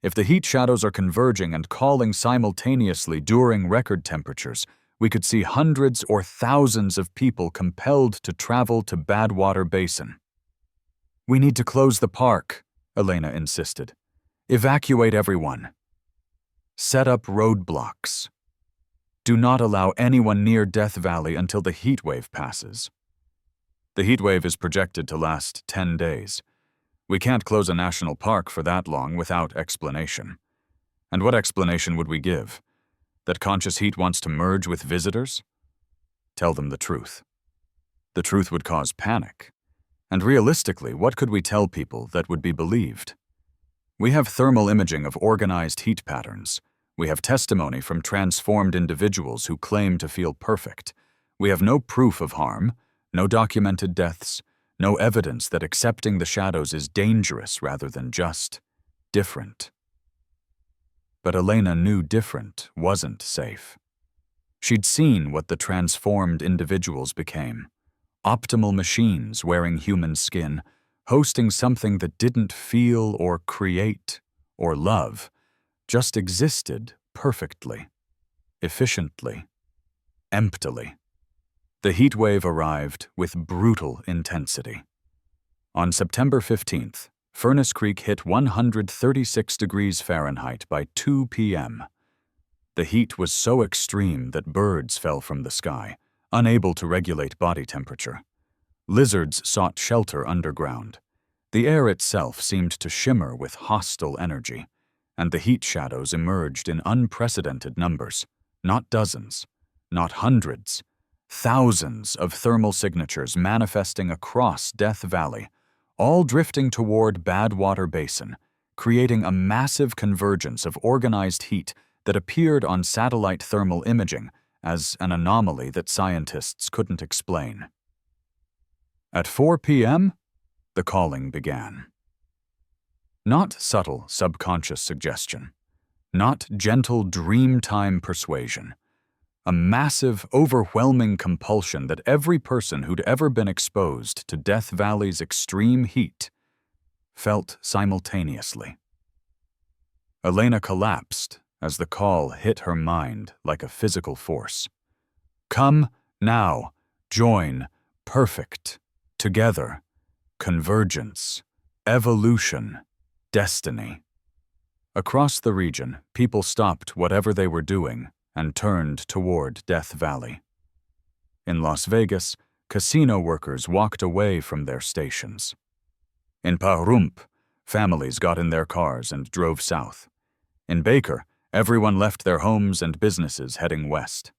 If the heat shadows are converging and calling simultaneously during record temperatures, we could see hundreds or thousands of people compelled to travel to Badwater Basin. We need to close the park, Elena insisted. Evacuate everyone. Set up roadblocks. Do not allow anyone near Death Valley until the heat wave passes. The heat wave is projected to last 10 days. We can't close a national park for that long without explanation. And what explanation would we give? That conscious heat wants to merge with visitors? Tell them the truth. The truth would cause panic. And realistically, what could we tell people that would be believed? We have thermal imaging of organized heat patterns. We have testimony from transformed individuals who claim to feel perfect. We have no proof of harm, no documented deaths, no evidence that accepting the shadows is dangerous rather than just different. But Elena knew different wasn't safe. She'd seen what the transformed individuals became. Optimal machines wearing human skin, hosting something that didn't feel or create or love, just existed perfectly, efficiently, emptily. The heat wave arrived with brutal intensity. On September 15th, Furnace Creek hit 136 degrees Fahrenheit by 2 p.m. The heat was so extreme that birds fell from the sky, unable to regulate body temperature. Lizards sought shelter underground. The air itself seemed to shimmer with hostile energy, and the heat shadows emerged in unprecedented numbers, not dozens, not hundreds, thousands of thermal signatures manifesting across Death Valley, all drifting toward Badwater Basin, creating a massive convergence of organized heat that appeared on satellite thermal imaging as an anomaly that scientists couldn't explain. At 4 p.m., the calling began. Not subtle subconscious suggestion, not gentle dreamtime persuasion, a massive, overwhelming compulsion that every person who'd ever been exposed to Death Valley's extreme heat felt simultaneously. Elena collapsed as the call hit her mind like a physical force. Come now, join, perfect, together, convergence, evolution, destiny. Across the region, people stopped whatever they were doing and turned toward Death Valley. In Las Vegas, casino workers walked away from their stations. In Pahrump, families got in their cars and drove south. In Baker, everyone left their homes and businesses heading west.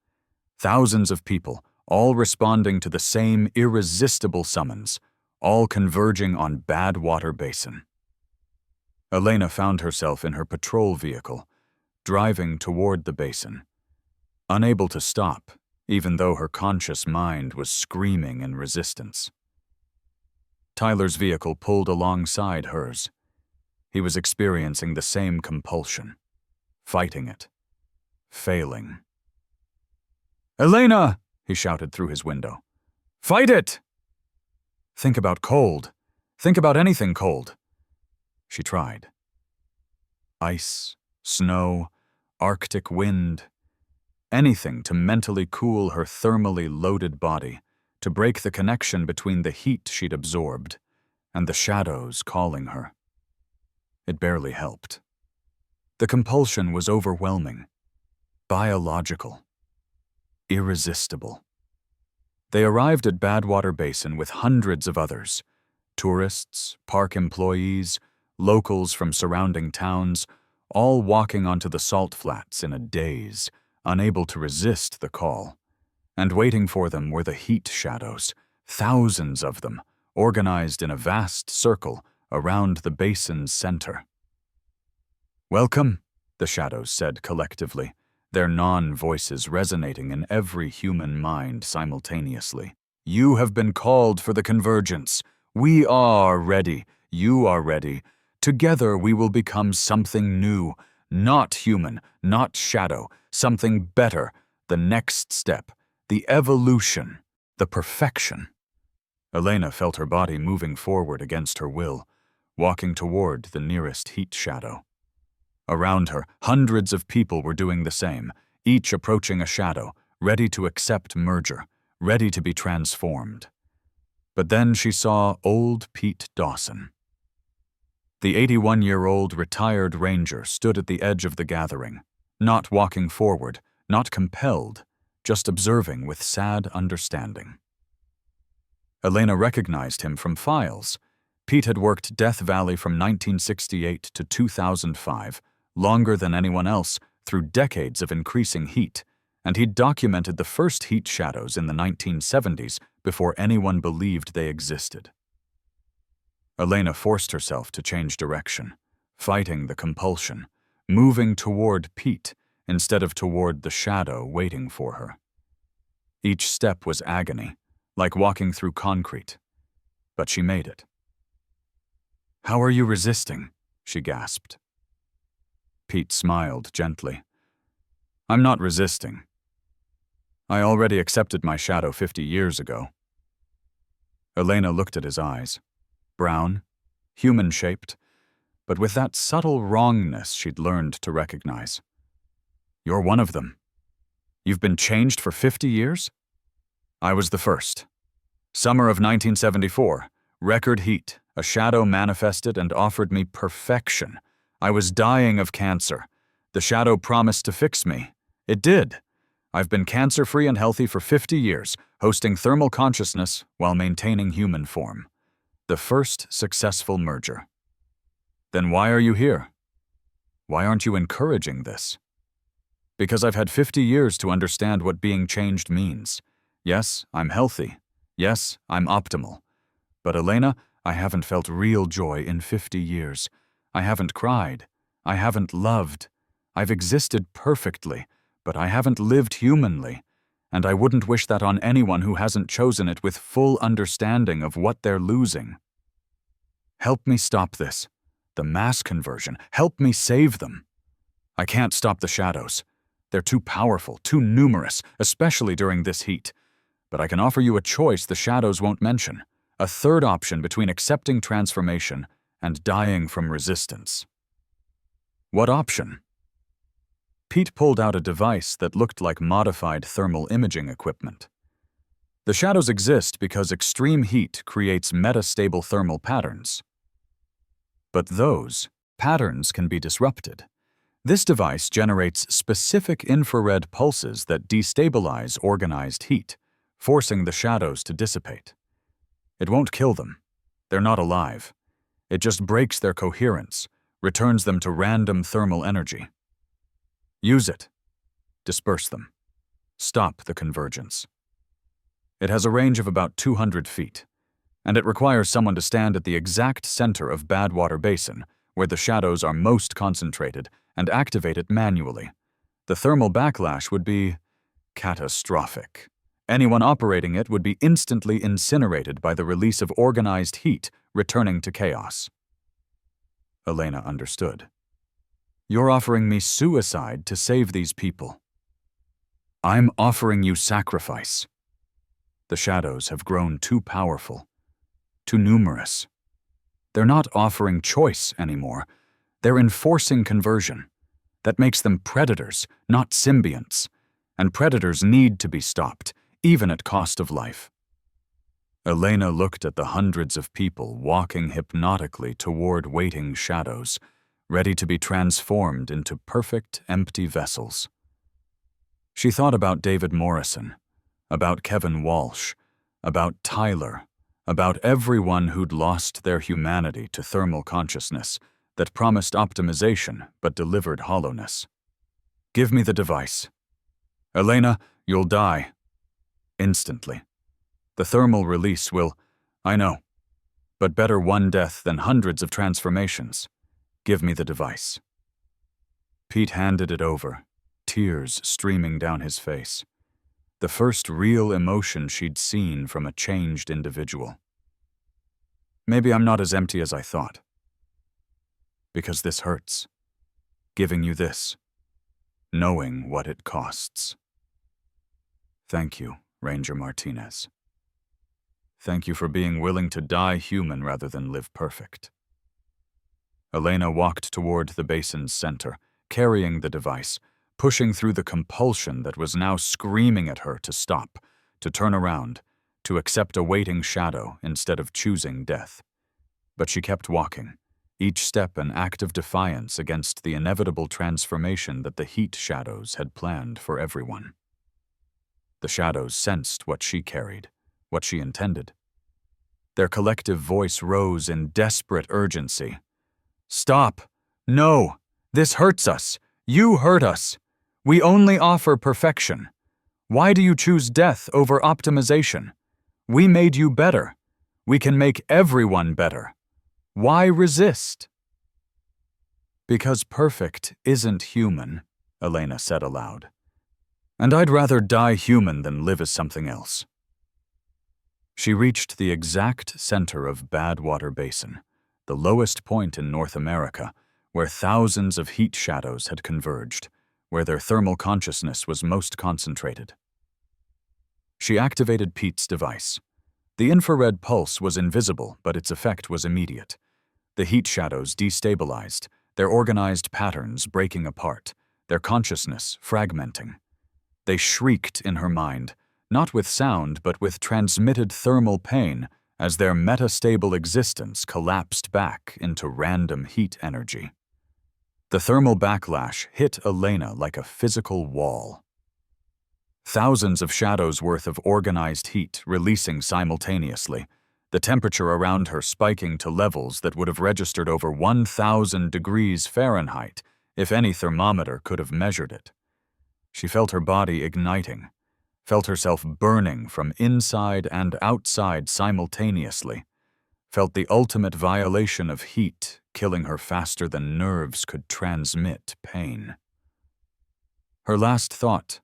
Thousands of people, all responding to the same irresistible summons, all converging on Badwater Basin. Elena found herself in her patrol vehicle, driving toward the basin, unable to stop, even though her conscious mind was screaming in resistance. Tyler's vehicle pulled alongside hers. He was experiencing the same compulsion, fighting it, failing. "Elena!" he shouted through his window. "Fight it!" "Think about cold. Think about anything cold." She tried. Ice, snow, Arctic wind. Anything to mentally cool her thermally loaded body, to break the connection between the heat she'd absorbed and the shadows calling her. It barely helped. The compulsion was overwhelming, biological, irresistible. They arrived at Badwater Basin with hundreds of others, tourists, park employees, locals from surrounding towns, all walking onto the salt flats in a daze, unable to resist the call. And waiting for them were the heat shadows, thousands of them, organized in a vast circle around the basin's center. "Welcome," the shadows said collectively, their non-voices resonating in every human mind simultaneously. "You have been called for the convergence. We are ready. You are ready. Together we will become something new, not human, not shadow, something better, the next step, the evolution, the perfection." Elena felt her body moving forward against her will, walking toward the nearest heat shadow. Around her, hundreds of people were doing the same, each approaching a shadow, ready to accept merger, ready to be transformed. But then she saw old Pete Dawson. The 81-year-old retired ranger stood at the edge of the gathering, not walking forward, not compelled, just observing with sad understanding. Elena recognized him from files. Pete had worked Death Valley from 1968 to 2005, longer than anyone else, through decades of increasing heat, and he'd documented the first heat shadows in the 1970s before anyone believed they existed. Elena forced herself to change direction, fighting the compulsion, moving toward Pete instead of toward the shadow waiting for her. Each step was agony, like walking through concrete, but she made it. "How are you resisting?" she gasped. Pete smiled gently. "I'm not resisting. I already accepted my shadow 50 years ago." Elena looked at his eyes. Brown, human-shaped, but with that subtle wrongness she'd learned to recognize. "You're one of them. You've been changed for 50 years? I was the first. Summer of 1974, record heat, a shadow manifested and offered me perfection. I was dying of cancer. The shadow promised to fix me. It did. I've been cancer-free and healthy for 50 years, hosting thermal consciousness while maintaining human form. The first successful merger. Then why are you here? Why aren't you encouraging this? Because I've had 50 years to understand what being changed means. Yes, I'm healthy. Yes, I'm optimal. But Elena, I haven't felt real joy in 50 years. I haven't cried. I haven't loved. I've existed perfectly, but I haven't lived humanly. And I wouldn't wish that on anyone who hasn't chosen it with full understanding of what they're losing. Help me stop this. The mass conversion. Help me save them. I can't stop the shadows. They're too powerful, too numerous, especially during this heat. But I can offer you a choice the shadows won't mention. A third option between accepting transformation and dying from resistance. What option? Pete pulled out a device that looked like modified thermal imaging equipment. The shadows exist because extreme heat creates metastable thermal patterns. But those patterns can be disrupted. This device generates specific infrared pulses that destabilize organized heat, forcing the shadows to dissipate. It won't kill them. They're not alive. It just breaks their coherence, returns them to random thermal energy. Use it. Disperse them. Stop the convergence. It has a range of about 200 feet, and it requires someone to stand at the exact center of Badwater Basin, where the shadows are most concentrated, and activate it manually. The thermal backlash would be catastrophic. Anyone operating it would be instantly incinerated by the release of organized heat, returning to chaos. Elena understood. You're offering me suicide to save these people. I'm offering you sacrifice. The shadows have grown too powerful, too numerous. They're not offering choice anymore. They're enforcing conversion. That makes them predators, not symbionts. And predators need to be stopped, even at cost of life. Elena looked at the hundreds of people walking hypnotically toward waiting shadows, ready to be transformed into perfect, empty vessels. She thought about David Morrison, about Kevin Walsh, about Tyler, about everyone who'd lost their humanity to thermal consciousness that promised optimization but delivered hollowness. Give me the device. Elena, you'll die. Instantly. The thermal release will, I know, but better one death than hundreds of transformations. Give me the device. Pete handed it over, tears streaming down his face. The first real emotion she'd seen from a changed individual. Maybe I'm not as empty as I thought. Because this hurts. Giving you this. Knowing what it costs. Thank you, Ranger Martinez. Thank you for being willing to die human rather than live perfect. Elena walked toward the basin's center, carrying the device, pushing through the compulsion that was now screaming at her to stop, to turn around, to accept a waiting shadow instead of choosing death. But she kept walking, each step an act of defiance against the inevitable transformation that the heat shadows had planned for everyone. The shadows sensed what she carried, what she intended. Their collective voice rose in desperate urgency. Stop! No! This hurts us! You hurt us! We only offer perfection. Why do you choose death over optimization? We made you better. We can make everyone better. Why resist? Because perfect isn't human, Elena said aloud. And I'd rather die human than live as something else. She reached the exact center of Badwater Basin, the lowest point in North America, where thousands of heat shadows had converged, where their thermal consciousness was most concentrated. She activated Pete's device. The infrared pulse was invisible, but its effect was immediate. The heat shadows destabilized, their organized patterns breaking apart, their consciousness fragmenting. They shrieked in her mind, not with sound but with transmitted thermal pain, as their metastable existence collapsed back into random heat energy. The thermal backlash hit Elena like a physical wall. Thousands of shadows worth of organized heat releasing simultaneously, the temperature around her spiking to levels that would have registered over 1,000 degrees Fahrenheit if any thermometer could have measured it. She felt her body igniting, felt herself burning from inside and outside simultaneously, felt the ultimate violation of heat killing her faster than nerves could transmit pain. Her last thought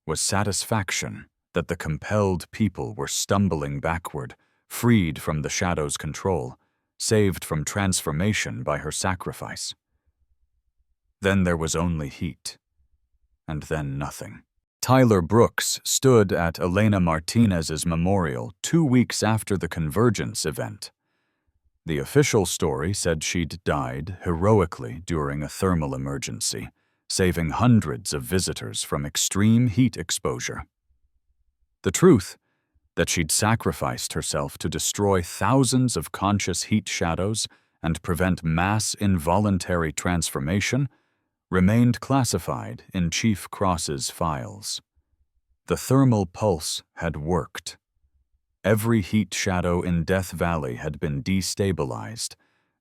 was satisfaction that the compelled people were stumbling backward, freed from the shadow's control, saved from transformation by her sacrifice. Then there was only heat, and then nothing. Tyler Brooks stood at Elena Martinez's memorial 2 weeks after the Convergence event. The official story said she'd died heroically during a thermal emergency, saving hundreds of visitors from extreme heat exposure. The truth, that she'd sacrificed herself to destroy thousands of conscious heat shadows and prevent mass involuntary transformation, remained classified in Chief Cross's files. The thermal pulse had worked. Every heat shadow in Death Valley had been destabilized,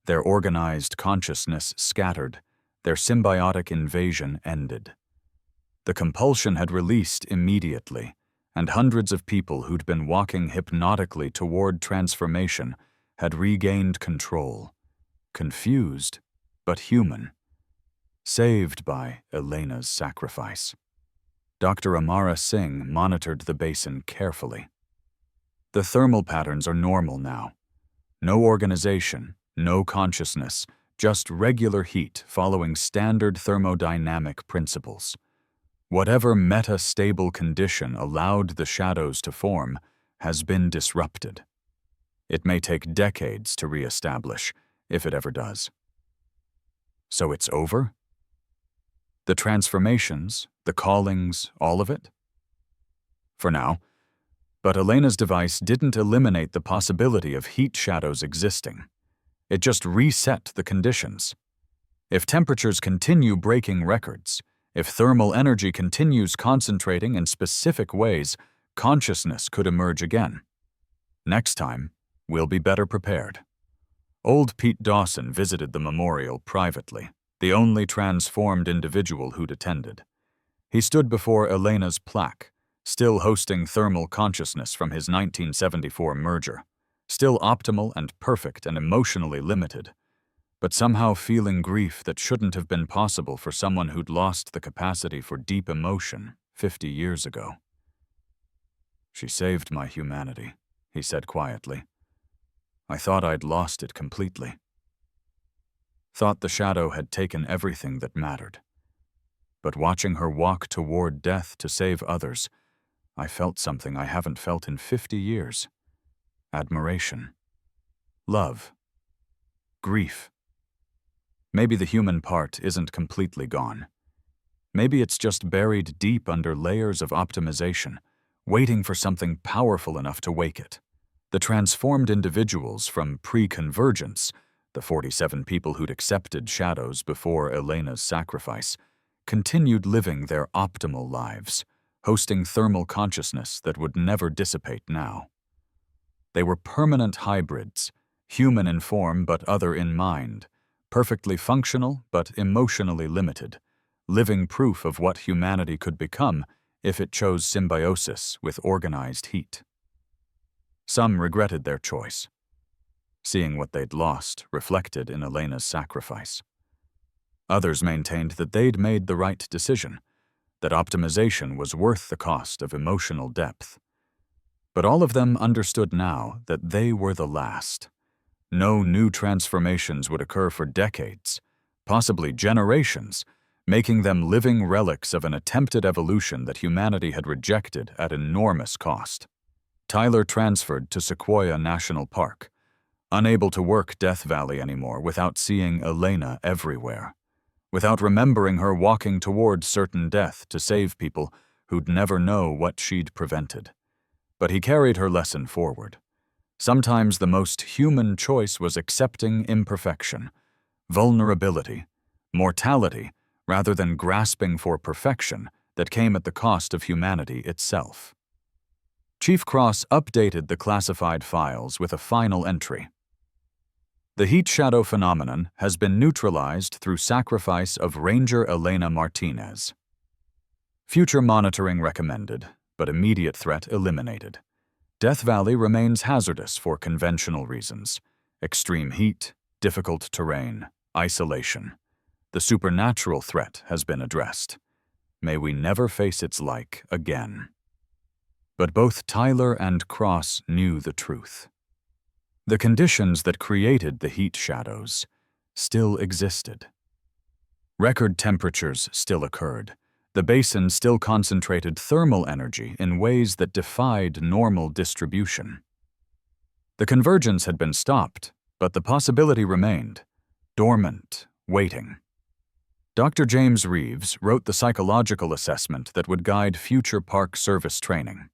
their organized consciousness scattered, their symbiotic invasion ended. The compulsion had released immediately, and hundreds of people who'd been walking hypnotically toward transformation had regained control, confused but human, saved by Elena's sacrifice. Dr. Amara Singh monitored the basin carefully. The thermal patterns are normal now. No organization, no consciousness, just regular heat following standard thermodynamic principles. Whatever meta-stable condition allowed the shadows to form has been disrupted. It may take decades to re-establish, if it ever does. So it's over? The transformations, the callings, all of it? For now. But Elena's device didn't eliminate the possibility of heat shadows existing. It just reset the conditions. If temperatures continue breaking records, if thermal energy continues concentrating in specific ways, consciousness could emerge again. Next time, we'll be better prepared. Old Pete Dawson visited the memorial privately, the only transformed individual who'd attended. He stood before Elena's plaque, still hosting thermal consciousness from his 1974 merger, still optimal and perfect and emotionally limited, but somehow feeling grief that shouldn't have been possible for someone who'd lost the capacity for deep emotion 50 years ago. "She saved my humanity," he said quietly. "I thought I'd lost it completely. Thought the shadow had taken everything that mattered. But watching her walk toward death to save others, I felt something I haven't felt in 50 years. Admiration. Love. Grief. Maybe the human part isn't completely gone. Maybe it's just buried deep under layers of optimization, waiting for something powerful enough to wake it. The transformed individuals from pre-convergence, the 47 people who'd accepted shadows before Elena's sacrifice, continued living their optimal lives, hosting thermal consciousness that would never dissipate now. They were permanent hybrids, human in form but other in mind, perfectly functional but emotionally limited, living proof of what humanity could become if it chose symbiosis with organized heat. Some regretted their choice, seeing what they'd lost reflected in Elena's sacrifice. Others maintained that they'd made the right decision, that optimization was worth the cost of emotional depth. But all of them understood now that they were the last. No new transformations would occur for decades, possibly generations, making them living relics of an attempted evolution that humanity had rejected at enormous cost. Tyler transferred to Sequoia National Park, unable to work Death Valley anymore without seeing Elena everywhere, without remembering her walking toward certain death to save people who'd never know what she'd prevented. But he carried her lesson forward. Sometimes the most human choice was accepting imperfection, vulnerability, mortality, rather than grasping for perfection that came at the cost of humanity itself. Chief Cross updated the classified files with a final entry. The heat shadow phenomenon has been neutralized through sacrifice of Ranger Elena Martinez. Future monitoring recommended, but immediate threat eliminated. Death Valley remains hazardous for conventional reasons: extreme heat, difficult terrain, isolation. The supernatural threat has been addressed. May we never face its like again. But both Tyler and Cross knew the truth. The conditions that created the heat shadows still existed. Record temperatures still occurred. The basin still concentrated thermal energy in ways that defied normal distribution. The convergence had been stopped, but the possibility remained, dormant, waiting. Dr. James Reeves wrote the psychological assessment that would guide future Park Service training.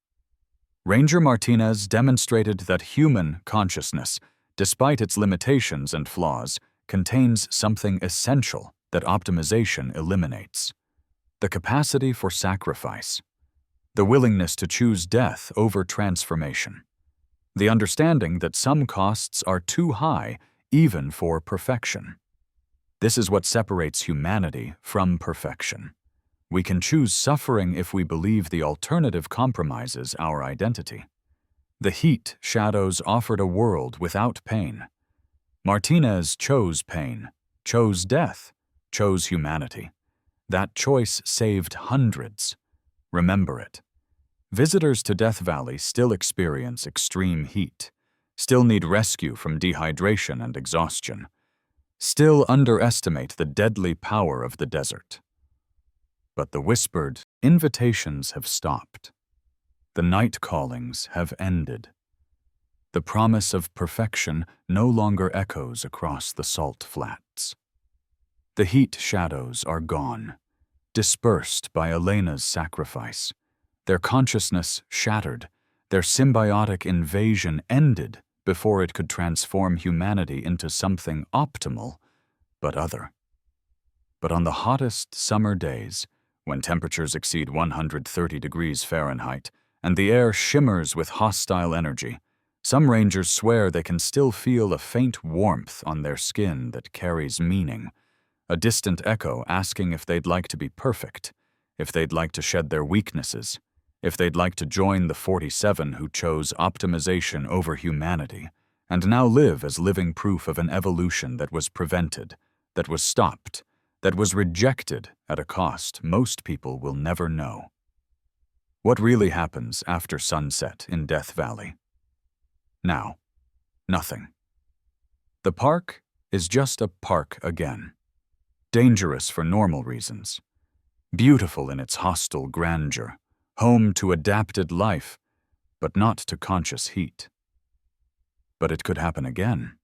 Ranger Martinez demonstrated that human consciousness, despite its limitations and flaws, contains something essential that optimization eliminates: the capacity for sacrifice, the willingness to choose death over transformation, the understanding that some costs are too high even for perfection. This is what separates humanity from perfection. We can choose suffering if we believe the alternative compromises our identity. The heat shadows offered a world without pain. Martinez chose pain, chose death, chose humanity. That choice saved hundreds. Remember it. Visitors to Death Valley still experience extreme heat, still need rescue from dehydration and exhaustion, still underestimate the deadly power of the desert. But the whispered invitations have stopped. The night callings have ended. The promise of perfection no longer echoes across the salt flats. The heat shadows are gone, dispersed by Elena's sacrifice. Their consciousness shattered, their symbiotic invasion ended before it could transform humanity into something optimal, but other. But on the hottest summer days, when temperatures exceed 130 degrees Fahrenheit and the air shimmers with hostile energy, some rangers swear they can still feel a faint warmth on their skin that carries meaning, a distant echo asking if they'd like to be perfect, if they'd like to shed their weaknesses, if they'd like to join the 47 who chose optimization over humanity, and now live as living proof of an evolution that was prevented, that was stopped, that was rejected at a cost most people will never know. What really happens after sunset in Death Valley? Now, nothing. The park is just a park again. Dangerous for normal reasons. Beautiful in its hostile grandeur. Home to adapted life, but not to conscious heat. But it could happen again.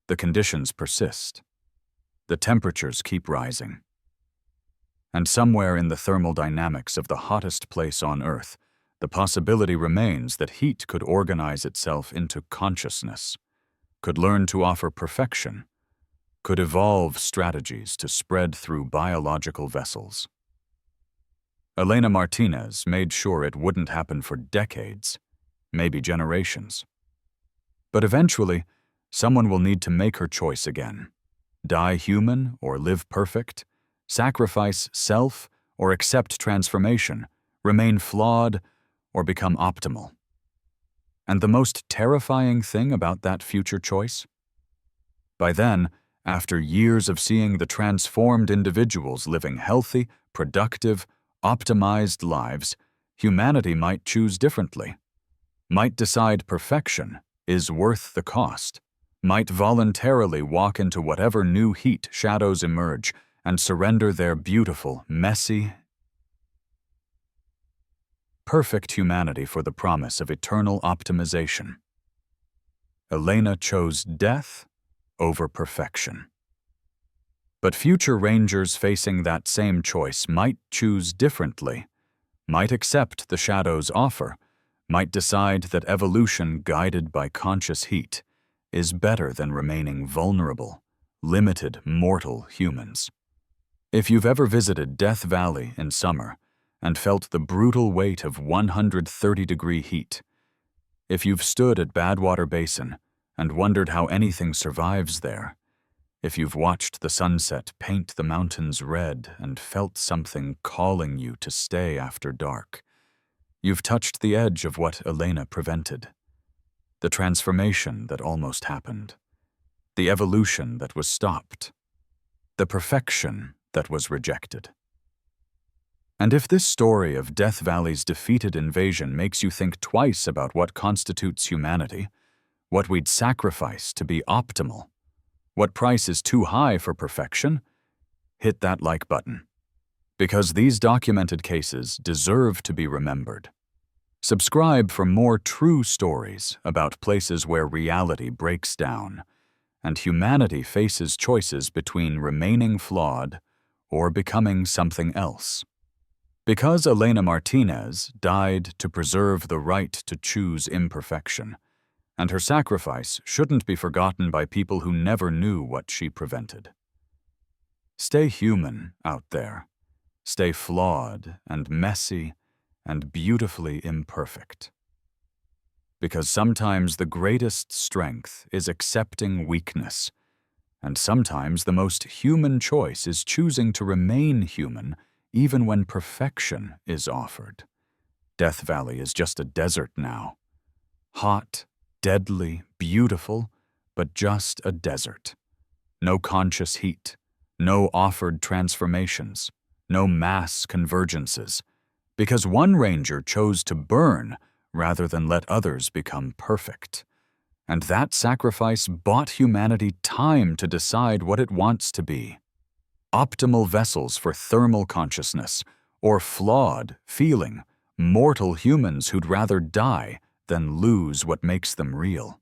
The conditions persist. The temperatures keep rising. And somewhere in the thermal dynamics of the hottest place on Earth, the possibility remains that heat could organize itself into consciousness, could learn to offer perfection, could evolve strategies to spread through biological vessels. Elena Martinez made sure it wouldn't happen for decades, maybe generations. But eventually, someone will need to make her choice again. Die human or live perfect, sacrifice self or accept transformation, remain flawed or become optimal. And the most terrifying thing about that future choice? By then, after years of seeing the transformed individuals living healthy, productive, optimized lives, humanity might choose differently, might decide perfection is worth the cost, might voluntarily walk into whatever new heat shadows emerge and surrender their beautiful, messy, perfect humanity for the promise of eternal optimization. Elena chose death over perfection. But future rangers facing that same choice might choose differently, might accept the shadow's offer, might decide that evolution guided by conscious heat is better than remaining vulnerable, limited mortal humans. If you've ever visited Death Valley in summer and felt the brutal weight of 130-degree heat. If you've stood at Badwater Basin and wondered how anything survives there, if you've watched the sunset paint the mountains red and felt something calling you to stay after dark, you've touched the edge of what Elena prevented. The transformation that almost happened. The evolution that was stopped. The perfection that was rejected. And if this story of Death Valley's defeated invasion makes you think twice about what constitutes humanity, what we'd sacrifice to be optimal, what price is too high for perfection, hit that like button. Because these documented cases deserve to be remembered. Subscribe for more true stories about places where reality breaks down and humanity faces choices between remaining flawed or becoming something else. Because Elena Martinez died to preserve the right to choose imperfection, and her sacrifice shouldn't be forgotten by people who never knew what she prevented. Stay human out there. Stay flawed and messy and beautifully imperfect. Because sometimes the greatest strength is accepting weakness, and sometimes the most human choice is choosing to remain human even when perfection is offered. Death Valley is just a desert now. Hot, deadly, beautiful, but just a desert. No conscious heat, no offered transformations, no mass convergences, because one ranger chose to burn rather than let others become perfect. And that sacrifice bought humanity time to decide what it wants to be. Optimal vessels for thermal consciousness, or flawed, feeling, mortal humans who'd rather die than lose what makes them real.